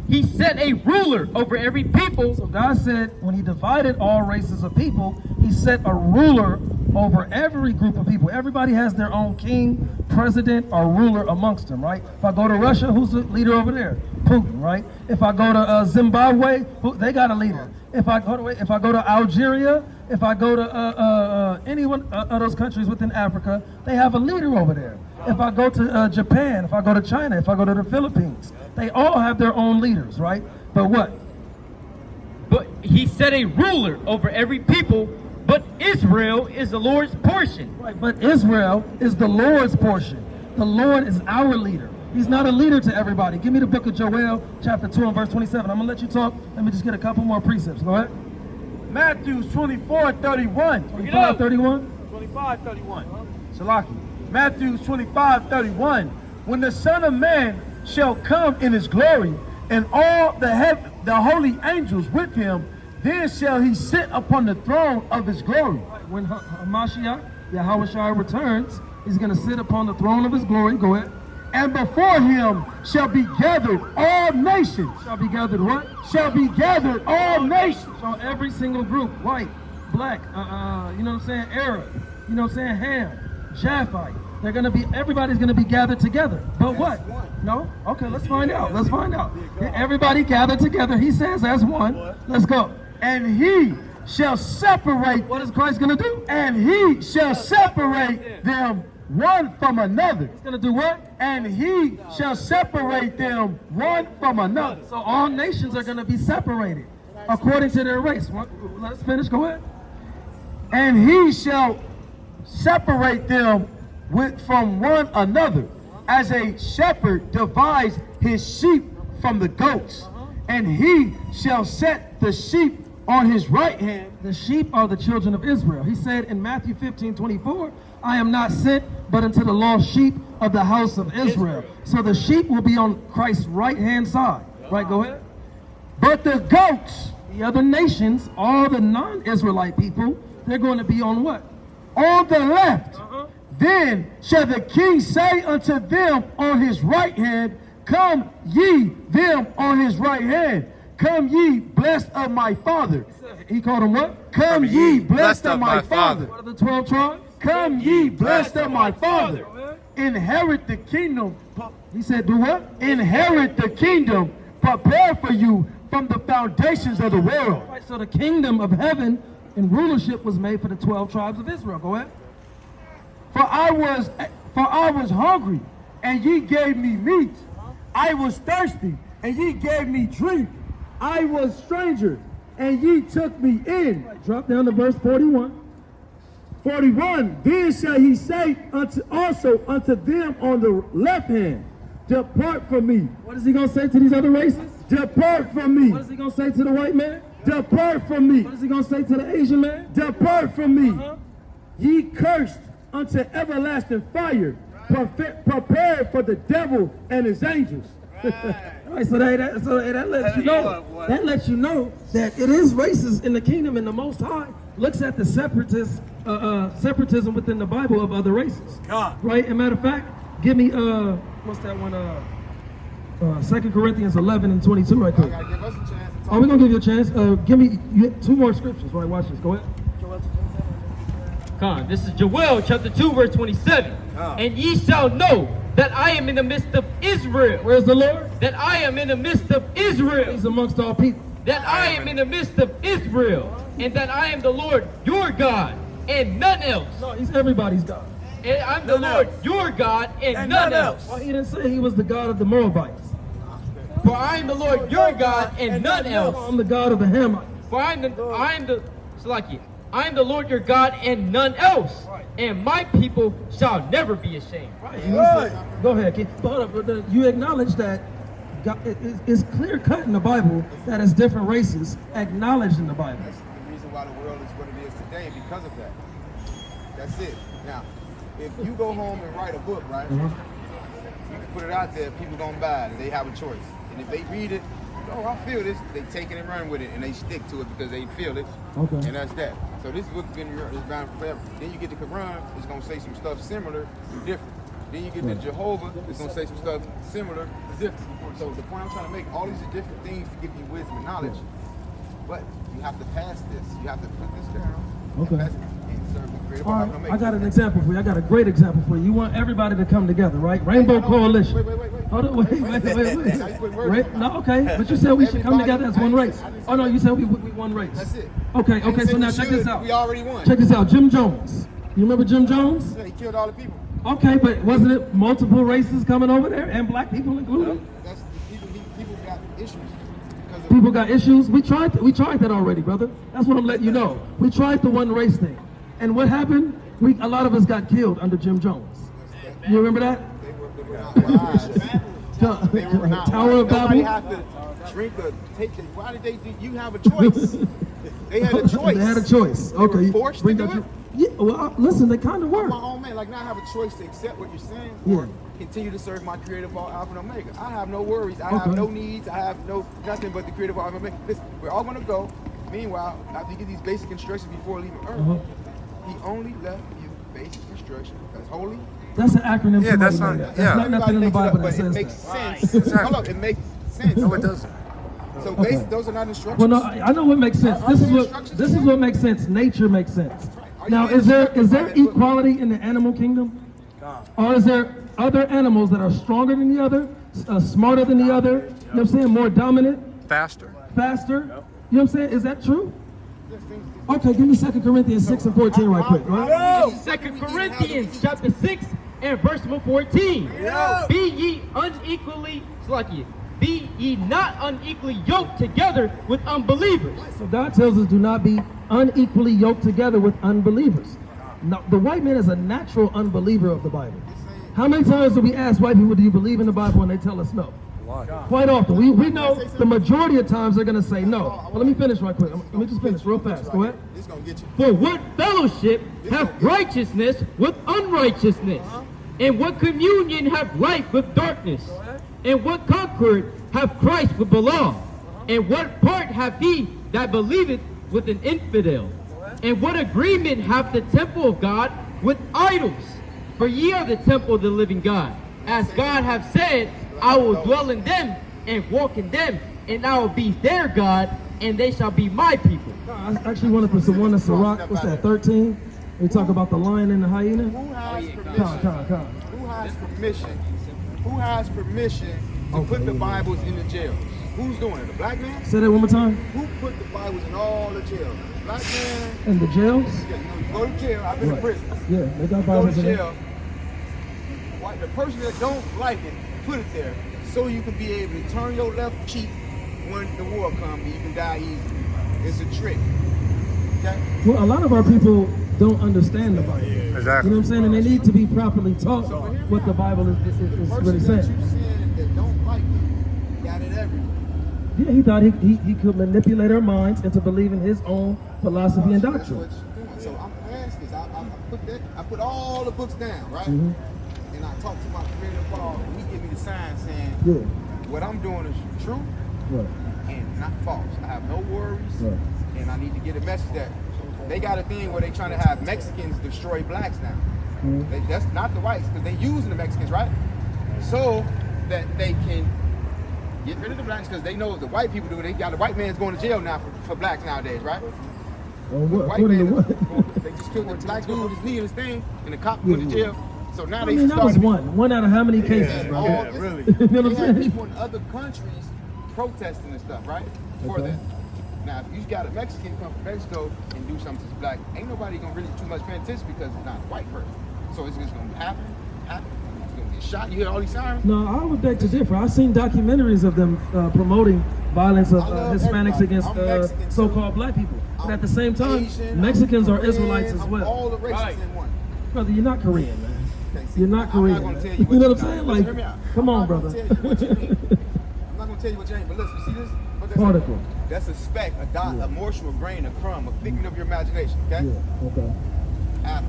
He set a ruler over every people. So God said when he divided all races of people, he set a ruler over every group of people. Everybody has their own king, president, or ruler amongst them, right? If I go to Russia, who's the leader over there? Putin, right? If I go to Zimbabwe, they got a leader. If I go to Algeria, if I go to any one of those countries within Africa, they have a leader over there. If I go to Japan, if I go to China, if I go to the Philippines, they all have their own leaders, right? But what? But he set a ruler over every people, but Israel is the Lord's portion. Right, but Israel is the Lord's portion. The Lord is our leader. He's not a leader to everybody. Give me the book of Joel, chapter 2 and verse 27. I'm going to let you talk. Let me just get a couple more precepts. Go ahead. Matthew 24:31. 25:31. 25:31. Shalaki. Matthew 25:31. When the Son of Man shall come in his glory, and all the holy angels with him, then shall he sit upon the throne of his glory. When Hamashiach, Yahushua returns, he's going to sit upon the throne of his glory. Go ahead. And before him shall be gathered all nations. Shall be gathered what? Shall be gathered all nations. So every single group, white, black, you know what I'm saying, Arab, you know what I'm saying, Ham, Japhite, they're going to be, everybody's going to be gathered together. But what? No? Okay, let's find out. Let's find out. Everybody gathered together. He says as one. Let's go. And he shall separate. What is Christ going to do? And he shall separate them one from another. He's going to do what? And he shall separate them one from another. So all nations are going to be separated according to their race. Let's finish. Go ahead. And he shall separate them from one another, as a shepherd divides his sheep from the goats. And he shall set the sheep on his right hand. The sheep are the children of Israel. He said in Matthew 15:24, I am not sent but unto the lost sheep of the house of Israel. So the sheep will be on Christ's right hand side. Right, go ahead. But the goats, the other nations, all the non-Israelite people, they're going to be on what? On the left. Then shall the king say unto them on his right hand, Come ye them on his right hand. Come ye blessed of my father. He called them what? Come ye blessed of my father. What are the 12 tribes? Come ye blessed of my father. Inherit the kingdom. He said, do what? Inherit the kingdom prepared for you from the foundations of the world. Right, so the kingdom of heaven and rulership was made for the 12 tribes of Israel. Go ahead. For I was hungry, and ye gave me meat. I was thirsty, and ye gave me drink. I was stranger, and ye took me in. Right, drop down to verse 41. 41. Then shall he say also unto them on the left hand, Depart from me. What is he going to say to these other races? Depart from me. What is he going to say to the white man? Depart from me. What is he going to say to the Asian man? Depart from me. Ye cursed unto everlasting fire, prepared for the devil and his angels. Right, so that lets you know. That lets you know that it is racist in the kingdom, and the Most High looks at the separatism within the Bible of other races. Right. And matter of fact, give me what's that one? 2 Corinthians 11 and 22 right there. Gotta give us a chance to talk. Oh, we're gonna give you a chance. Give me two more scriptures. Right, watch this. Go ahead. This is Joel chapter 2 verse 27. And ye shall know that I am in the midst of Israel. Where's the Lord? That I am in the midst of Israel. He's amongst all people. That I am in the midst of Israel. And that I am the Lord your God and none else. No, he's everybody's God. And I'm the Lord your God and none else. Well, he didn't say he was the God of the Moabites. For I am the Lord your God and none else. I'm the God of the Hamites. For I am the Lord your God and none else. And my people shall never be ashamed. Go ahead, Keith. But you acknowledge that God, it's clear cut in the Bible that it's different races acknowledged in the Bible. That's the reason why the world is what it is today, because of that. That's it. Now, if you go home and write a book, right? You can put it out there, people gonna buy it, and they have a choice. And if they read it oh, I feel this, they take it and run with it, and they stick to it because they feel it, Okay. and that's that. So this book has been around forever. Then you get the Quran, it's going to say some stuff similar, different. Then you get the Jehovah, it's going to say some stuff similar, different. So the point I'm trying to make, all these are different things to give you wisdom and knowledge, but you have to pass this. You have to put this down. Okay. And pass it and serve the creator. All right, I got an example for you. I got a great example for you. You want everybody to come together, right? Rainbow Coalition. Wait. Hold on, wait. Now you put words in my mouth. No, okay, but you said we should come together as one race. Oh no, you said we one race. That's it. Okay, I didn't say so now we check should, this out. We already won. Check this out. Jim Jones. You remember Jim Jones? Yeah, he killed all the people. Okay, but wasn't it multiple races coming over there and black people included? That's people got issues. Because of People got issues. We tried that already, brother. That's what I'm letting you know. We tried the one race thing, and what happened? A lot of us got killed under Jim Jones. You remember that? they were not wise. They were not Tower of wise. Nobody Babel. have to drink or take it. Why did they do? You have a choice. They had a choice. They had a choice. Okay. were forced to bring do that it? Yeah. Well, listen, they kind of were. I'm my own man. Like now I have a choice to accept what you're saying Yeah. or continue to serve my creator of all Alpha and Omega. I have no worries. I Okay. have no needs. I have nothing but the creator of all Alpha and Omega. Listen, we're all gonna go. Meanwhile, after you get these basic instructions before leaving Earth, he only left you basic instructions. That's holy. That's an acronym. Yeah, somebody that's made not- up. yeah. That's not nothing in the Everybody Bible that makes it up, says but it makes that. sense. Exactly. Hold on, it makes sense. No, it doesn't. So Okay. those are not instructions. Well, no, I know what makes sense. Are This is there what instructions? makes sense. Nature makes sense. Are you Now, being is there instructed by that book? equality in the animal kingdom, or is there other animals that are stronger than the other, smarter than the other? You know what I'm saying? More dominant, Faster. faster. You know what I'm saying? Is that true? Yes, things- Okay, give me 2 Corinthians 6 and 14 right quick. Right? 2 Corinthians chapter 6 and verse number 14. Be ye unequally, be ye not unequally yoked together with unbelievers. So God tells us do not be unequally yoked together with unbelievers. Now, the white man is a natural unbeliever of the Bible. How many times do we ask white people, do you believe in the Bible? And they tell us no. Quite often. We know the majority of times they're going to say no. Well, let me finish right quick. Let me just finish real fast. Go ahead. This gonna get you. For what fellowship hath righteousness with unrighteousness? And what communion hath light with darkness? And what concord hath Christ with Balaam? And what part hath he that believeth with an infidel? And what agreement hath the temple of God with idols? For ye are the temple of the living God. As God hath said, I will dwell in them and walk in them, and I will be their God, and they shall be my people. I actually wanted to one in Sirach. What's that, 13? We talk about the lion and the hyena. Who has permission? Come. Who has permission? Who has permission to put the Bibles in the jails? Who's doing it? The black man? Say that one more time. Who put the Bibles in all the jails? The black man? In the jails? Yeah, you go to jail. I've been to prison. Yeah, they got Go Bibles to in there. jail. Why, the person that don't like it, put it there so you can be able to turn your left cheek when the war comes and you can die easy. It's a trick. Okay? Well, a lot of our people don't understand the Bible. You know Exactly. what I'm saying? And they need to be properly taught So hear me what the out. Bible is The really person that saying. you saying that don't like it, got it everywhere. Yeah, he thought he could manipulate our minds into believing his own philosophy and So that's doctrine. what you're doing. So I'm past this. I put all the books down, right? Mhm. And I talked to my creator Paul, and he gave me the sign saying, Yeah, what I'm doing is true right, and not false. I have no worries, right. and I need to get a message that they got a thing where they trying to have Mexicans destroy blacks now. Mhm. That's not the whites, because they using the Mexicans, right? So that they can get rid of the blacks, because they know if the white people do it, they got the white man's going to jail now for blacks nowadays, right? Well, what, White according to man, what? they just killed the black dude with his knee in his thing, and the cop Yeah, went to yeah. jail. So now I they mean, that was started. one out of how many cases, And bro? all Yeah, this- really. You know what I'm They had saying? people in other countries protesting and stuff, right? For Okay. that. Now, if you got a Mexican come from Mexico and do something to black, ain't nobody gonna really too much pay attention because it's not a white person. So it's just gonna happen. It's gonna get shot. You hear all these sirens? No, I would beg to differ. I've seen documentaries of them promoting violence of I love Hispanics everybody. against I'm Mexican, too. so-called black people. But at the same time, Asian, Mexicans I'm are Israelites Korean, as I'm well. all the races Right. in one. Brother, you're not Korean, man. Okay, see, You're not I'm Korean. not gonna man. tell you You what know you what I'm saying? not. Like, Hear me out. come on, I'm brother. not gonna tell you what you ain't. I'm not gonna tell you what you ain't, but listen, you see this? What that's Particle. That's a speck, a dot, a morsel, a grain, a crumb, a figment of your imagination, okay? Yeah, okay. Atom.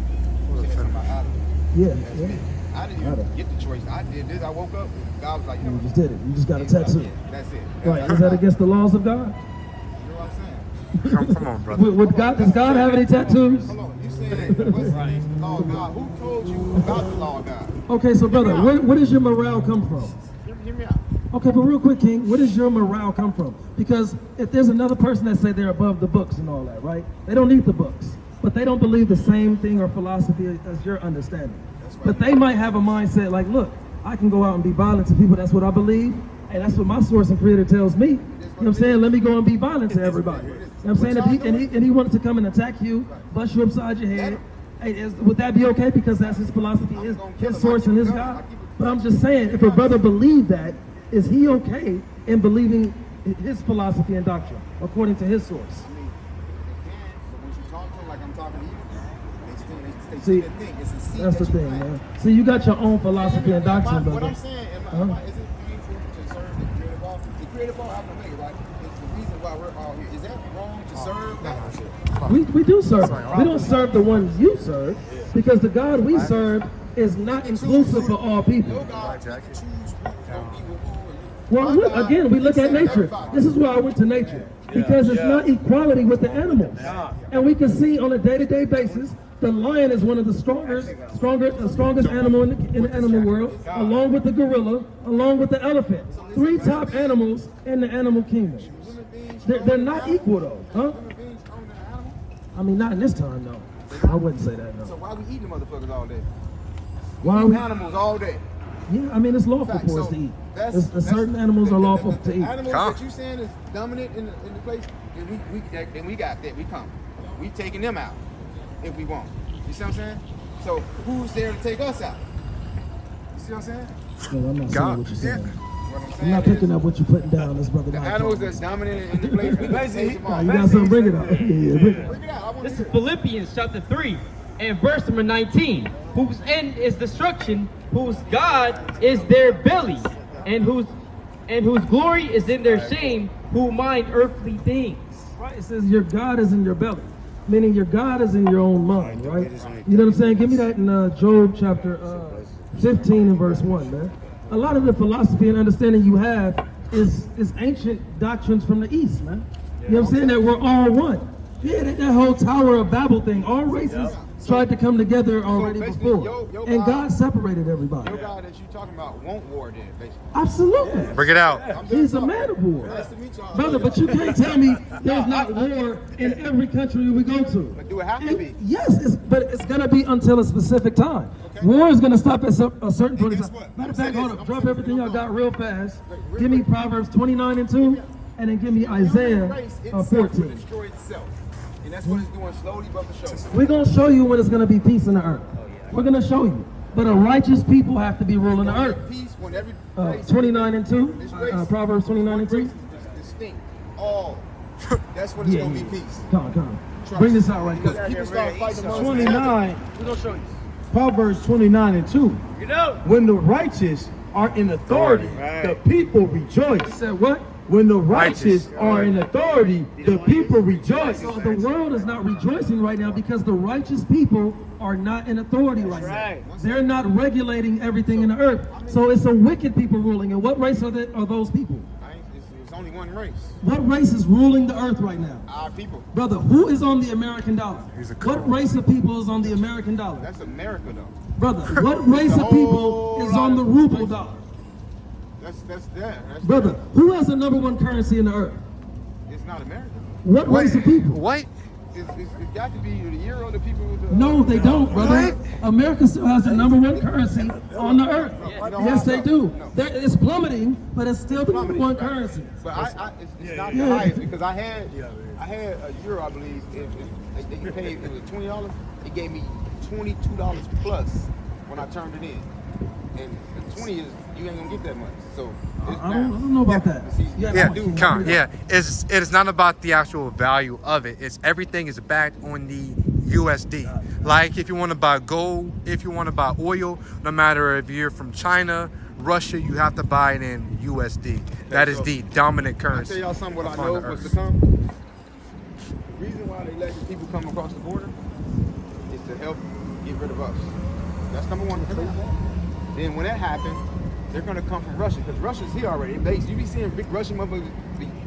You say something about atom. Yeah, That's yeah. me. I didn't even get the choice. I did this. I woke up. God was like, you know, You just did it. You just got a tattoo. Yeah, that's it. Right. Is that against the laws of God? You know what I'm saying? Come on, brother. Would God, does God have any tattoos? Hold on. You said what's against the law of God? Who told you about the law of God? Okay, so brother, where does your morale come from? Hear me out. Okay, but real quick, King, where does your morale come from? Because if there's another person that say they're above the books and all that, right? They don't need the books, but they don't believe the same thing or philosophy as your understanding. But they might have a mindset like, look, I can go out and be violent to people. That's what I believe, and that's what my source and creator tells me. You know what I'm saying? Let me go and be violent to everybody. You know what I'm saying? If he wanted to come and attack you, bust you upside your head, hey, would that be okay? Because that's his philosophy, his source and his God. But I'm just saying, if a brother believed that, is he okay in believing his philosophy and doctrine according to his source? I mean, they can, but when you talk to them like I'm talking to you, they See, still think it's a seed that's the that you thing, plant. man. See, you got your own philosophy and doctrine, What brother. I'm saying, is it painful to serve the creative law? The creative law, I'm gonna make it right. It's the reason why we're all here. Is that wrong to serve that? We do serve. We don't serve the one you serve, because the God we serve is not inclusive for all people. Your God, you can choose who don't be with who. Well, look, again, we look at nature. This is why I went to nature, because it's not equality with the animals. And we can see on a day-to-day basis, the lion is one of the strongest animal in the animal world, along with the gorilla, along with the elephant. 3 top animals in the animal kingdom. They're not equal though, huh? Human beings stronger than an animal? I mean, not in this time, no. I wouldn't say that, So no. why we eating the motherfuckers all day? Why are we? Animals all day. Yeah, I mean, it's lawful Fact, for us so to eat. that's- Certain animals are lawful to eat. Animals Come. that you saying is dominant in the place, then we got that. We come. We taking them out if we want. You see what I'm saying? So who's there to take us out? You see what I'm saying? No, I'm not saying what you're saying. What I'm I'm saying not picking is, up what you're putting down, this brother. the Mike animals talking. that's dominant in the place, we can take them Oh, off. you got something? Bring it up. Yeah, bring it up. Bring it out. I want This to is Philippians chapter 3 and verse number 19. Whose end is destruction, whose God is their belly, and whose glory is in their shame, who mind earthly things. Right, it says your God is in your belly, meaning your God is in your own mind, right? You know what I'm saying? Give me that in Job chapter 15 and verse 1, man. A lot of the philosophy and understanding you have is ancient doctrines from the East, man. You know what I'm saying? That we're all one. Yeah, that whole Tower of Babel thing, all races tried to come together already basically, before. your And God- God separated everybody. Your God that you talking about want war then, basically. Absolutely. Bring it out. He's a man of war. Nice to meet y'all. Brother, but you can't tell me there's not war in every country we go to. But do it have to And be? yes, but it's gonna be until a specific time. War is gonna stop at a certain point. guess what? Matter of fact, hold up, drop everything y'all got real fast. Give me Proverbs 29 and 2, and then give me Isaiah Race itself 14. will destroy itself. And that's what it's doing slowly but for sure. We're gonna show you when it's gonna be peace in the earth. We're gonna show you. But a righteous people have to be ruling the earth. Peace when every 29 and 2, Proverbs 29 and 2. is distinct. All. That's when it's gonna be peace. Come on. Trust. Bring this out right Because quick. people start fighting amongst 29, We're gonna show you. Proverbs 29 and 2. You know. When the righteous are in authority, the people rejoice. Said what? When the righteous are in authority, the people rejoice. So the world is not rejoicing right now because the righteous people are not in authority right now. They're not regulating everything in the earth. So it's a wicked people ruling. And what race are those people? It's only one race. What race is ruling the earth right now? Our people. Brother, who is on the American dollar? What race of people is on the American dollar? That's America though. Brother, what race of people is on the ruble dollar? That's Brother, who has the #1 currency in the earth? It's not America. What race of people? What? It's got to be the euro, the people with the. No, they don't, brother. America still has the #1 currency on the earth. Yes, they do. It's plummeting, but it's still the #1 currency. But it's not the highest because I had a euro, I believe. They paid, it was $20. It gave me $22 plus when I turned it in, and the 20 is you ain't gonna get that much. So it's I don't know about that. See, Yeah, King, come. Yeah, it is not about the actual value of it. It's everything is backed on the USD. Like if you want to buy gold, if you want to buy oil, no matter if you're from China, Russia, you have to buy it in USD. That is the dominant I currency. tell y'all something. What I upon know the was earth. to come. The reason why they let the people come across the border is to help get rid of us. That's number one. Then when that happens, they're gonna come from Russia because Russia's here already. You be seeing big Russian motherfuckers,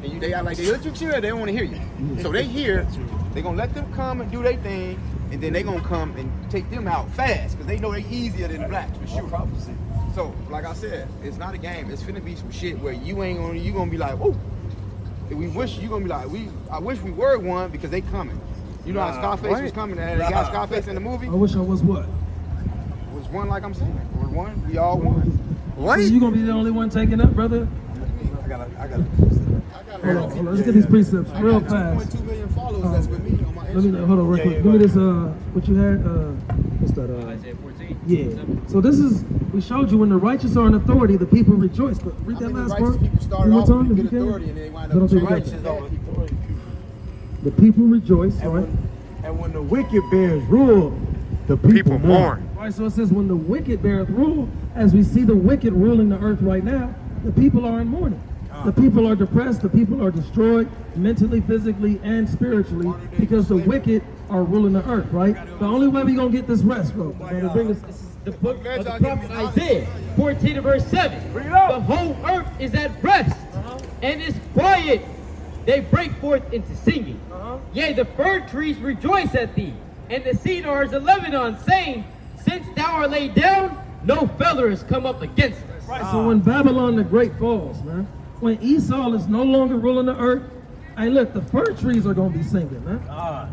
and they act like they let you chill. They don't want to hear you. So they here. They gonna let them come and do their thing, and then they gonna come and take them out fast because they know they easier than the blacks for sure. So like I said, it's not a game. It's finna be some shit where you gonna be like, whoa. We wish you gonna be like, I wish we were one because they coming. You know how Scarface was coming? They got Scarface in the movie. I wish I was what? Was one like I'm saying. We're one. We all one. What? So you gonna be the only one taking up, brother? I got Hold on. Let's get these precepts real fast. 2.2 million followers that's with me on my Let me hold on real quick. Give me this. What you had? What's that? Isaiah 14. Yeah. So this is, we showed you when the righteous are in authority, the people rejoice. But read that last part. People started One off more time, with if you good can. authority and they wind I don't up think we got righteous that. over people. The people rejoice, right? And when the wicked bears rule, the people mourn. Right, so it says when the wicked beareth rule, as we see the wicked ruling the earth right now, the people are in mourning. The people are depressed, the people are destroyed mentally, physically, and spiritually because the wicked are ruling the earth, right? The only way we're going to get this rest, bro. Bring us, This is the book of the prophet Isaiah 14 and verse 7. The whole earth is at rest and is quiet. They break forth into singing. Yea, the fir trees rejoice at thee, and the cedars of Lebanon, saying, since thou art laid down, no feller has come up against us. right, so when Babylon the Great falls, man, when Esau is no longer ruling the earth, hey, look, the fir trees are going to be singing, man.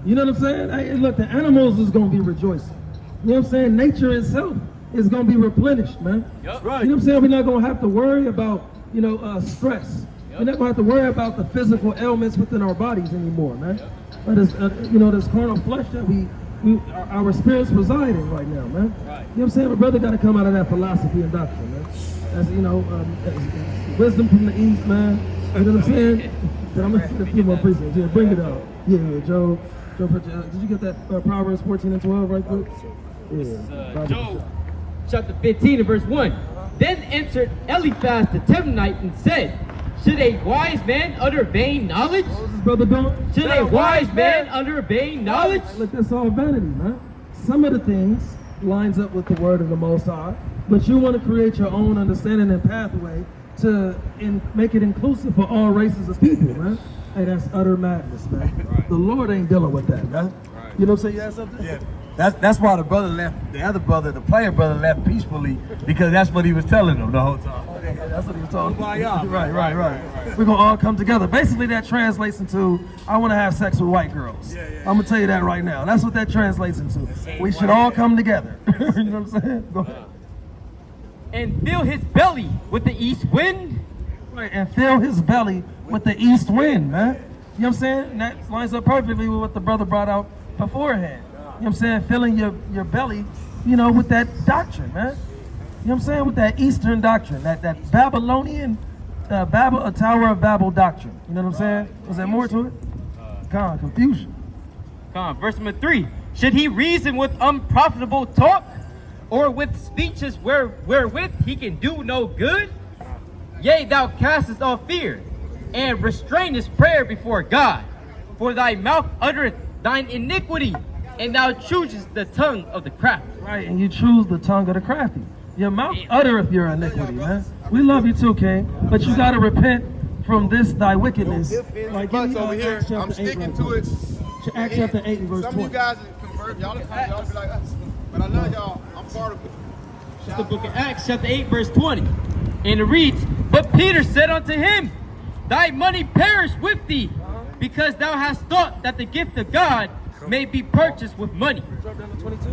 You know what I'm saying? Hey, look, the animals is going to be rejoicing. You know what I'm saying? Nature itself is going to be replenished, man. Yep. Right. You know what I'm saying? We're not going to have to worry about, stress. We're not going to have to worry about the physical ailments within our bodies anymore, man. But it's, this carnal flesh that our spirits reside in right now, man. Right. You know what I'm saying? My brother got to come out of that philosophy and doctrine, man. As it's wisdom from the east, man. You know what I'm saying? But I'm gonna get a few more precepts. Yeah, bring it out. Yeah, Joe, did you get that Proverbs 14 and 12 right quick? Yeah. Job chapter 15 and verse 1. Then answered Eliphaz the Temanite and said, should a wise man utter vain knowledge? What was this brother doing? Should a wise man utter vain knowledge? Look, that's all vanity, man. Some of the things lines up with the word of the Most High, but you want to create your own understanding and pathway to make it inclusive for all races of people, man. Hey, that's utter madness, man. Right. The Lord ain't dealing with that, man. Right. You know what I'm saying? You had something? Yeah. That's why the brother left, the other brother, the player brother left peacefully because that's what he was telling them the whole time. That's what he was talking about. Right. We're going to all come together. Basically, that translates into, I want to have sex with white girls. I'm going to tell you that right now. That's what that translates into. We should all come together. You know what I'm saying? Go ahead. And fill his belly with the east wind. Right, and fill his belly with the east wind, man. You know what I'm saying? And that lines up perfectly with what the brother brought out beforehand. You know what I'm saying? Filling your belly, with that doctrine, man. You know what I'm saying? With that Eastern doctrine, that Babylonian, a Tower of Babel doctrine. You know what I'm saying? Was there more to it? Confusion. Verse number 3. Should he reason with unprofitable talk, or with speeches wherewith he can do no good? Yea, thou castest off fear, and restrainest prayer before God. For thy mouth uttereth thine iniquity, and thou choosest the tongue of the crafty. Right, and you choose the tongue of the crafty. Your mouth uttereth your iniquity, man. We love you too, King, but you got to repent from this thy wickedness. Like over here, I'm sticking to it. Acts chapter 8 and verse 20. Some of you guys convert, y'all be like us. But I love y'all. I'm part of it. It's the book of Acts, chapter 8, verse 20. And it reads, but Peter said unto him, thy money perish with thee, because thou hast thought that the gift of God may be purchased with money. Drop down to 22.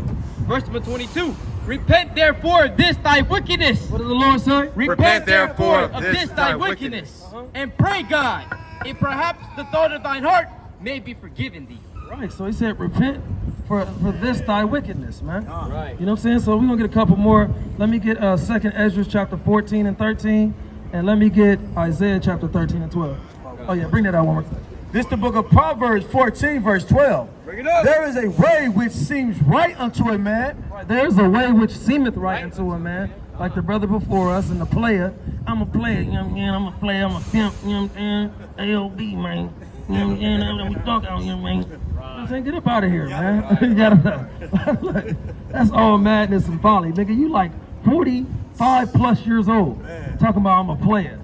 Verse number 22. Repent therefore of this thy wickedness. What does the Lord say? Repent therefore of this thy wickedness. And pray God, if perhaps the thought of thine heart may be forgiven thee. Right, so he said repent for this thy wickedness, man. Right. You know what I'm saying? So we're going to get a couple more. Let me get 2nd Ezra chapter 14 and 13. And let me get Isaiah chapter 13 and 12. Oh yeah, bring that out one more time. This the book of Proverbs 14 verse 12. Bring it up. There is a way which seems right unto a man. Right, there's a way which seemeth right unto a man. Like the brother before us and the player. I'm a player, you know what I'm saying? I'm a player, I'm a pimp, you know what I'm saying? AOB, man. You know what I'm saying? That's what we talk out here, man. You know what I'm saying? Get up out of here, man. You gotta, that's all madness and folly. Nigga, you like 40 5+ years old, talking about I'm a player.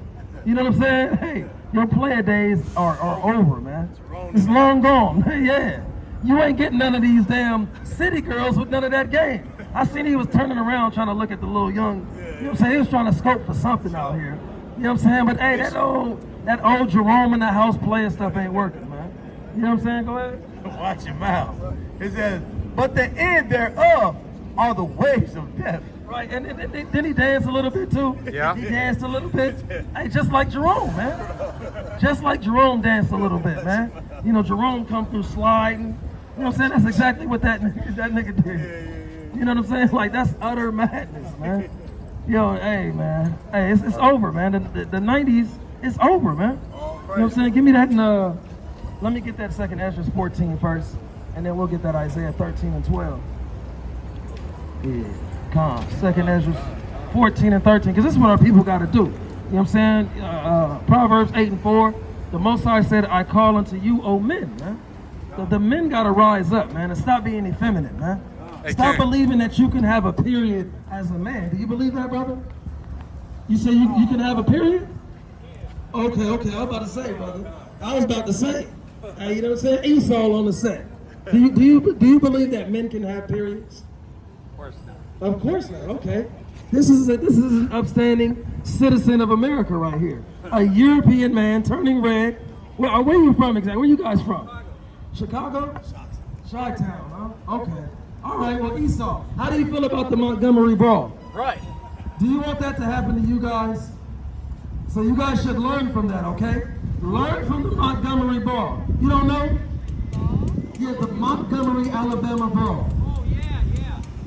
You know what I'm saying? Hey, your player days are over, man. It's long gone. Yeah. You ain't getting none of these damn city girls with none of that game. I seen he was turning around trying to look at the little young, you know what I'm saying? He was trying to scope for something out here. You know what I'm saying? But hey, that old Jerome in the house player stuff ain't working, man. You know what I'm saying? Go ahead. Watch your mouth. It says, but the end thereof are the ways of death. Right, and then he danced a little bit too. Yeah. He danced a little bit. Hey, just like Jerome, man. Just like Jerome danced a little bit, man. You know, Jerome come through sliding. You know what I'm saying? That's exactly what that nigga did. You know what I'm saying? Like, that's utter madness, man. Yo, hey, man. Hey, it's over, man. The 90s, it's over, man. You know what I'm saying? Give me that, let me get that second Ezra 14 first, and then we'll get that Isaiah 13 and 12. Yeah. Second Ezra 14 and 13, because this is what our people got to do. You know what I'm saying? Proverbs 8 and 4, the Most High said, I call unto you, O men, man. The men got to rise up, man, and stop being effeminate, man. Stop believing that you can have a period as a man. Do you believe that, brother? You say you can have a period? Okay, I was about to say, brother. I was about to say. You know what I'm saying? Esau on the set. Do you believe that men can have periods? Of course not. Okay. This is an upstanding citizen of America right here. A European man turning red. Where are you from exactly? Where you guys from? Chicago? Chi-town, huh? Okay. All right. Well, Esau, how do you feel about the Montgomery brawl? Right. Do you want that to happen to you guys? So you guys should learn from that, okay? Learn from the Montgomery brawl. You don't know? Yeah, the Montgomery, Alabama brawl.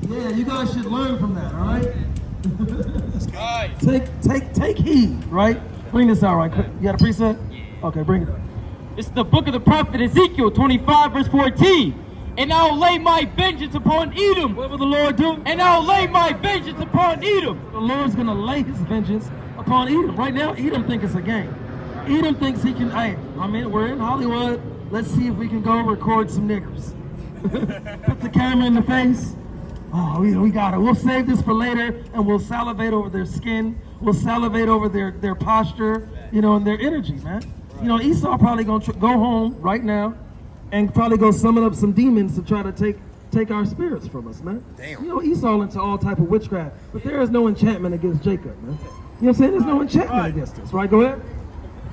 Yeah, you guys should learn from that, all right? Take heed, right? Bring this out right quick. You got a preset? Yeah. Okay, bring it up. It's the book of the prophet Ezekiel 25 verse 14. And I'll lay my vengeance upon Edom. What will the Lord do? And I'll lay my vengeance upon Edom. The Lord's gonna lay his vengeance upon Edom. Right now, Edom thinks it's a game. Edom thinks he can, hey, I mean, we're in Hollywood. Let's see if we can go record some niggers. Put the camera in the face. Oh, we got it. We'll save this for later, and we'll salivate over their skin. We'll salivate over their posture, you know, and their energy, man. You know, Esau probably gonna go home right now and probably go summon up some demons to try to take our spirits from us, man. Damn. You know, Esau into all type of witchcraft, but there is no enchantment against Jacob, man. You know what I'm saying? There's no enchantment against us, right? Go ahead.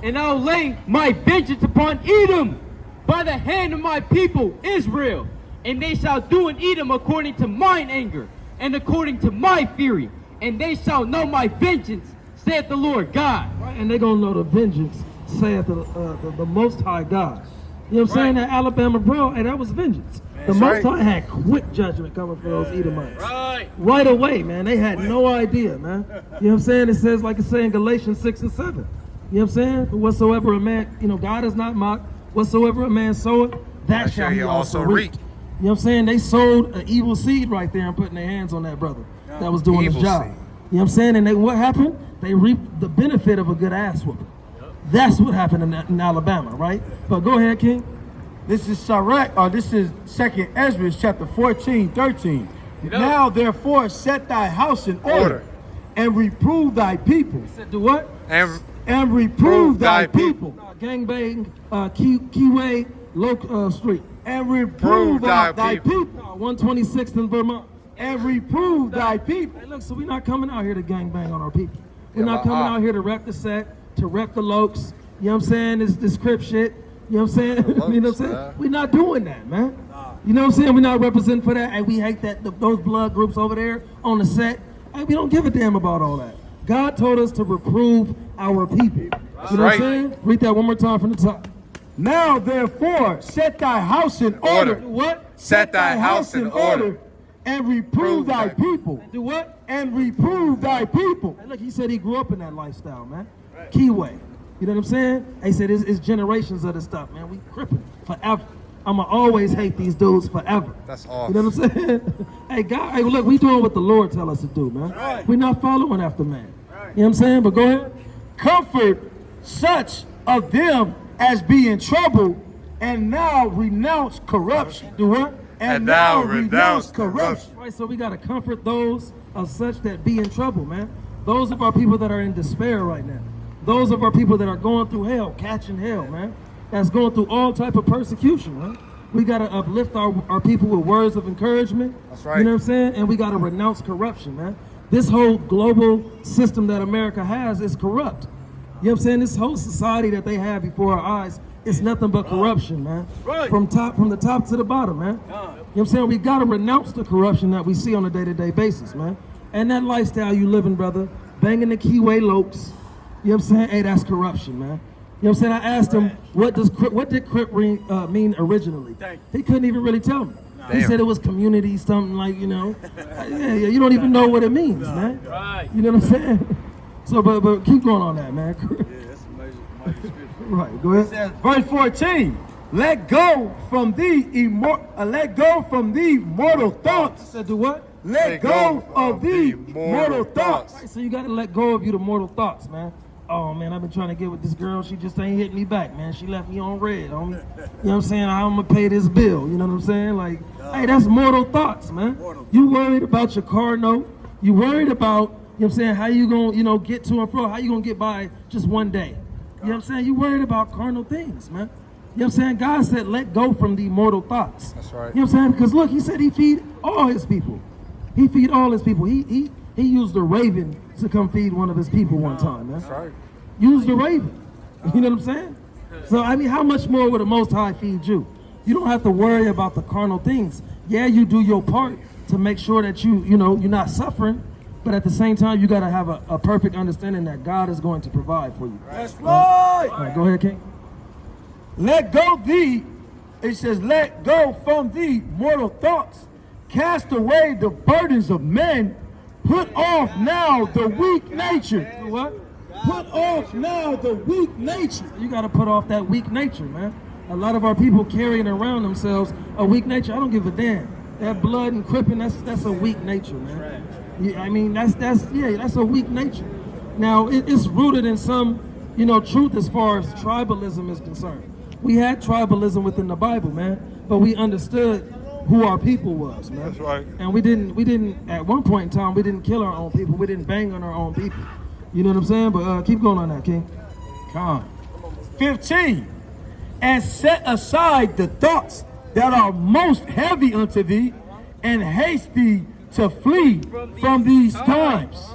And I'll lay my vengeance upon Edom by the hand of my people, Israel. And they shall do in Edom according to mine anger and according to my fury. And they shall know my vengeance, saith the Lord God. Right, and they're going to know the vengeance, saith the Most High God. You know what I'm saying? That Alabama bro, and that was vengeance. The Most High had quick judgment coming for those Edomites. Right away, man. They had no idea, man. You know what I'm saying? It says, like it's saying in Galatians 6 and 7. You know what I'm saying? For whatsoever a man, you know, God is not mocked. Whatsoever a man soweth, that shall he also reap. You know what I'm saying? They sowed an evil seed right there and putting their hands on that brother that was doing his job. Seed. You know what I'm saying? And what happened? They reaped the benefit of a good ass whooping. That's what happened in Alabama, right? But go ahead, King. This is this is 2nd Ezra chapter 14, 13. Now therefore set thy house in order and reprove thy people. Said do what? And reprove thy people. Gangbang, Keyway, Street. And reprove thy people. 126th in Vermont. And reprove thy people. Hey, look, so we're not coming out here to gangbang on our people. We're not coming out here to rep the set, to rep the lokes. You know what I'm saying? This crip shit. You know what I'm saying? You know what I'm saying? We're not doing that, man. You know what I'm saying? We're not representing for that. And we hate that those blood groups over there on the set. Hey, we don't give a damn about all that. God told us to reprove our people. You know what I'm saying? Read that one more time from the top. Now therefore set thy house in order. What? Set thy house in order. And reprove thy people. Do what? And reprove thy people. Hey, look, he said he grew up in that lifestyle, man. Keyway. You know what I'm saying? He said it's generations of this stuff, man. We crippin' forever. I'ma always hate these dudes forever. That's awesome. You know what I'm saying? Hey, God, hey, look, we doing what the Lord tell us to do, man. We're not following after man. You know what I'm saying? But go ahead. Comfort such of them as be in trouble, and now renounce corruption. Do what? and now renounce corruption. Right, so we got to comfort those of such that be in trouble, man. Those of our people that are in despair right now. Those of our people that are going through hell, catching hell, man. That's going through all type of persecution, man. We got to uplift our people with words of encouragement. That's right. You know what I'm saying? And we got to renounce corruption, man. This whole global system that America has is corrupt. You know what I'm saying? This whole society that they have before our eyes is nothing but corruption, man. Right. From the top to the bottom, man. You know what I'm saying? We got to renounce the corruption that we see on a day-to-day basis, man. And that lifestyle you living, brother, banging the Keyway Lokes, you know what I'm saying? Hey, that's corruption, man. You know what I'm saying? I asked him, what did Crip mean originally? He couldn't even really tell me. He said it was community, something like, you know. Yeah, you don't even know what it means, man. Right. You know what I'm saying? So, but keep going on that, man. Yeah, that's a major scripture. Right, go ahead. It says, verse 14, let go from thee mortal thoughts. Said do what? Let go of thee mortal thoughts. Right, so you got to let go of you the mortal thoughts, man. Oh, man, I've been trying to get with this girl. She just ain't hitting me back, man. She left me on red, homie. You know what I'm saying? I'm going to pay this bill. You know what I'm saying? Like, hey, that's mortal thoughts, man. You worried about your car note. You worried about, you know what I'm saying, how you going to, get to and fro. How you going to get by just one day. You know what I'm saying? You worried about carnal things, man. You know what I'm saying? God said, let go from the mortal thoughts. That's right. You know what I'm saying? Because look, he said he feed all his people. He feed all his people. He used a raven to come feed one of his people one time, man. That's right. Use the raven. You know what I'm saying? So, I mean, how much more would the Most High feed you? You don't have to worry about the carnal things. Yeah, you do your part to make sure that you're not suffering, but at the same time, you got to have a perfect understanding that God is going to provide for you. That's right. All right, go ahead, King. Let go thee, it says, let go from thee mortal thoughts. Cast away the burdens of men. Put off now the weak nature. What? Put off now the weak nature. You got to put off that weak nature, man. A lot of our people carrying around themselves a weak nature. I don't give a damn. That blood and cripping, that's a weak nature, man. Yeah, I mean, that's a weak nature. Now, it's rooted in some, truth as far as tribalism is concerned. We had tribalism within the Bible, man, but we understood who our people was, man. That's right. And we didn't, at one point in time, we didn't kill our own people. We didn't bang on our own people. You know what I'm saying? But keep going on that, King. Come on. 15. And set aside the thoughts that are most heavy unto thee, and haste thee to flee from these times.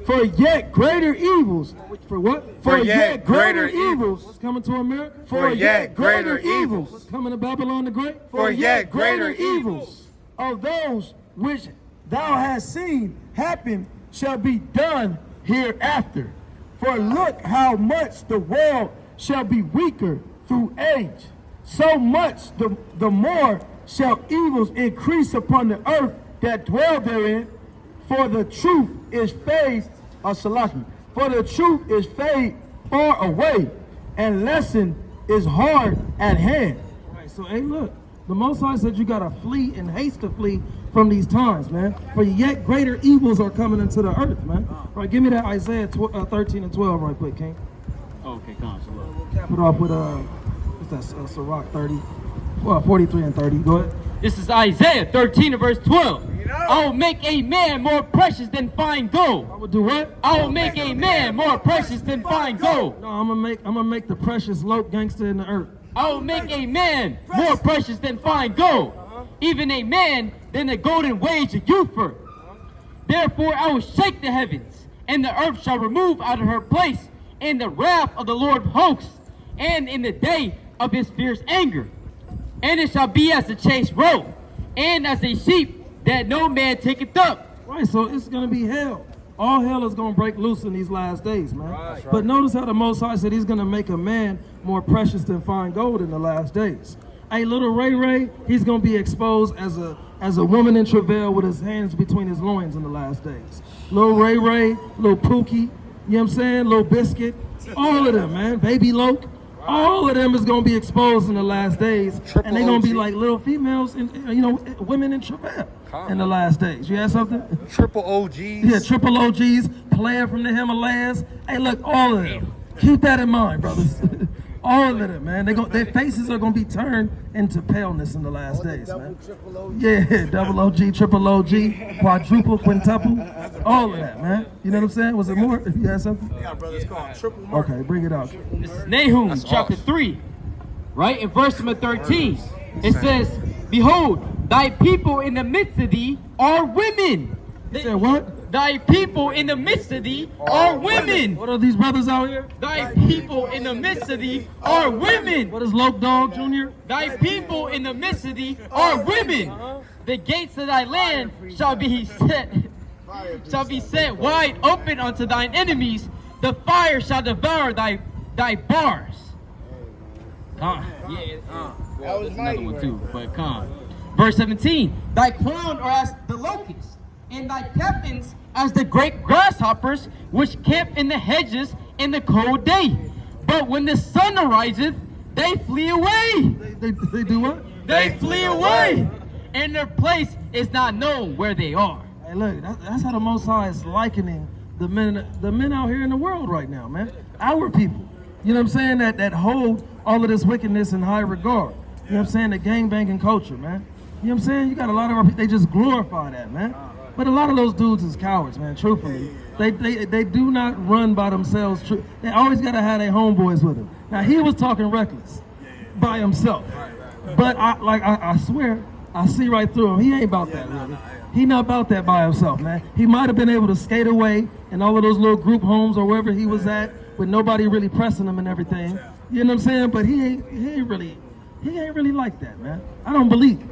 For yet greater evils. For what? For yet greater evils. What's coming to America? For yet greater evils. What's coming to Babylon the Great? For yet greater evils of those which thou hast seen happen shall be done hereafter. For look how much the world shall be weaker through age. So much the more shall evils increase upon the earth that dwell therein. For the truth is fade, Salaki. For the truth is fade far away, and lesson is hard at hand. Right, so hey, look, the Most High said you gotta flee and haste to flee from these times, man. For yet greater evils are coming into the earth, man. Right, give me that Isaiah 13 and 12 right quick, King. Okay, come on. We'll cap it off with what's that? Sirach 43 and 30. Go ahead. This is Isaiah 13 and verse 12. I will make a man more precious than fine gold. I will do what? I will make a man more precious than fine gold. No, I'm gonna make the precious lope gangster in the earth. I will make a man more precious than fine gold, even a man than the golden wage of Youre. Therefore I will shake the heavens, and the earth shall remove out of her place in the wrath of the Lord of hosts, and in the day of his fierce anger. And it shall be as a chased roe, and as a sheep that no man taketh up. Right, so it's gonna be hell. All hell is gonna break loose in these last days, man. Right. But notice how the Most High said he's gonna make a man more precious than fine gold in the last days. Hey, little Ray, he's gonna be exposed as a woman in travail with his hands between his loins in the last days. Little Ray, little Pookie, you know what I'm saying? Little Biscuit, all of them, man. Baby Loke. All of them is gonna be exposed in the last days, and they're gonna be like little females and women in travail in the last days. You have something? Triple OGs. Yeah, triple OGs, player from the Himalayas. Hey, look, all of them. Keep that in mind, brothers. All of them, man. Their faces are gonna be turned into paleness in the last days, man. Yeah, double OG, triple OG, quadruple, quintuple, all of that, man. You know what I'm saying? Was it more? If you had something? Yeah, brother, it's called triple murder. Okay, bring it out. This is Nahum chapter 3, right? In verse number 13, it says, behold, thy people in the midst of thee are women. You said what? Thy people in the midst of thee are women. What are these brothers out here? Thy people in the midst of thee are women. What is Loke Dog Jr.? Thy people in the midst of thee are women. The gates of thy land shall be set wide open unto thine enemies. The fire shall devour thy bars. Well, there's another one too, but Verse 17, thy crown are as the locusts, and thy captains as the great grasshoppers, which camp in the hedges in the cold day. But when the sun ariseth, they flee away. They do what? They flee away, and their place is not known where they are. Hey, look, that's how the Most High is likening the men out here in the world right now, man. Our people. You know what I'm saying? That hold all of this wickedness in high regard. You know what I'm saying? The gangbanging culture, man. You know what I'm saying? You got a lot of our people, they just glorify that, man. But a lot of those dudes is cowards, man, truthfully. They do not run by themselves. They always got to have their homeboys with them. Now, he was talking reckless by himself. But I swear, I see right through him. He ain't about that, really. He not about that by himself, man. He might have been able to skate away in all of those little group homes or wherever he was at with nobody really pressing him and everything. You know what I'm saying? But he ain't really like that, man. I don't believe it.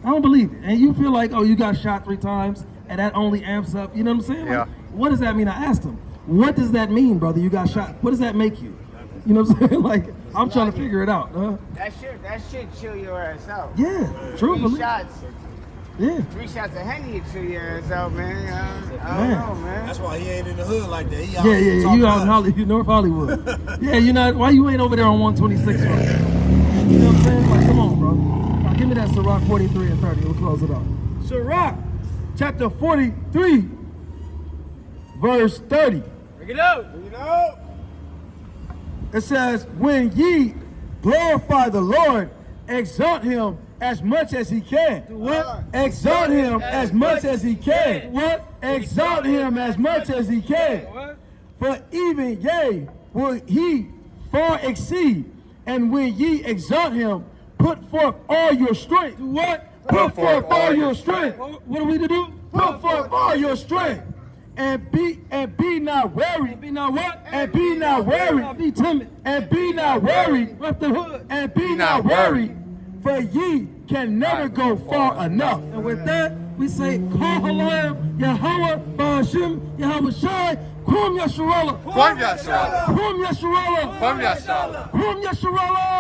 I don't believe it. And you feel like, oh, you got shot 3 times and that only amps up. You know what I'm saying? Like, Yeah. what does that mean? I asked him, what does that mean, brother? You got shot. What does that make you? You know what I'm saying? Like, I'm trying to figure it out. That shit chill your ass out. Yeah, 3 truthfully. shots. Yeah. 3 shots of Henny will chill your ass out, man. I don't know, man. That's why he ain't in the hood like that. He out Yeah, here you talking out in about- North Hollywood. Yeah, you know, why you ain't over there on 126? You know what I'm saying? Like, come on, bro. Now, give me that Sirach 43 and 30. We'll close it out. Sirach, chapter 43, verse 30. Bring it out. It says, when ye glorify the Lord, exalt him as much as he can. What? Exalt him as much as he can. What? Exalt him as much as he can. For even yea, will he far exceed. And when ye exalt him, put forth all your strength. What? Put forth all your strength. What are we to do? Put forth all your strength. And be not weary. Be not what? And be not weary. Be timid. And be not weary. Rep the hood. And be not weary. For ye can never go far enough. And with that, we say, Kol Halayim, Yahweh, Ba'ashim, Yahweh Shai, Kum Yasharallah. Kwam Yasharallah. Kum Yasharallah. Kwam Yasharallah. Kum Yasharallah.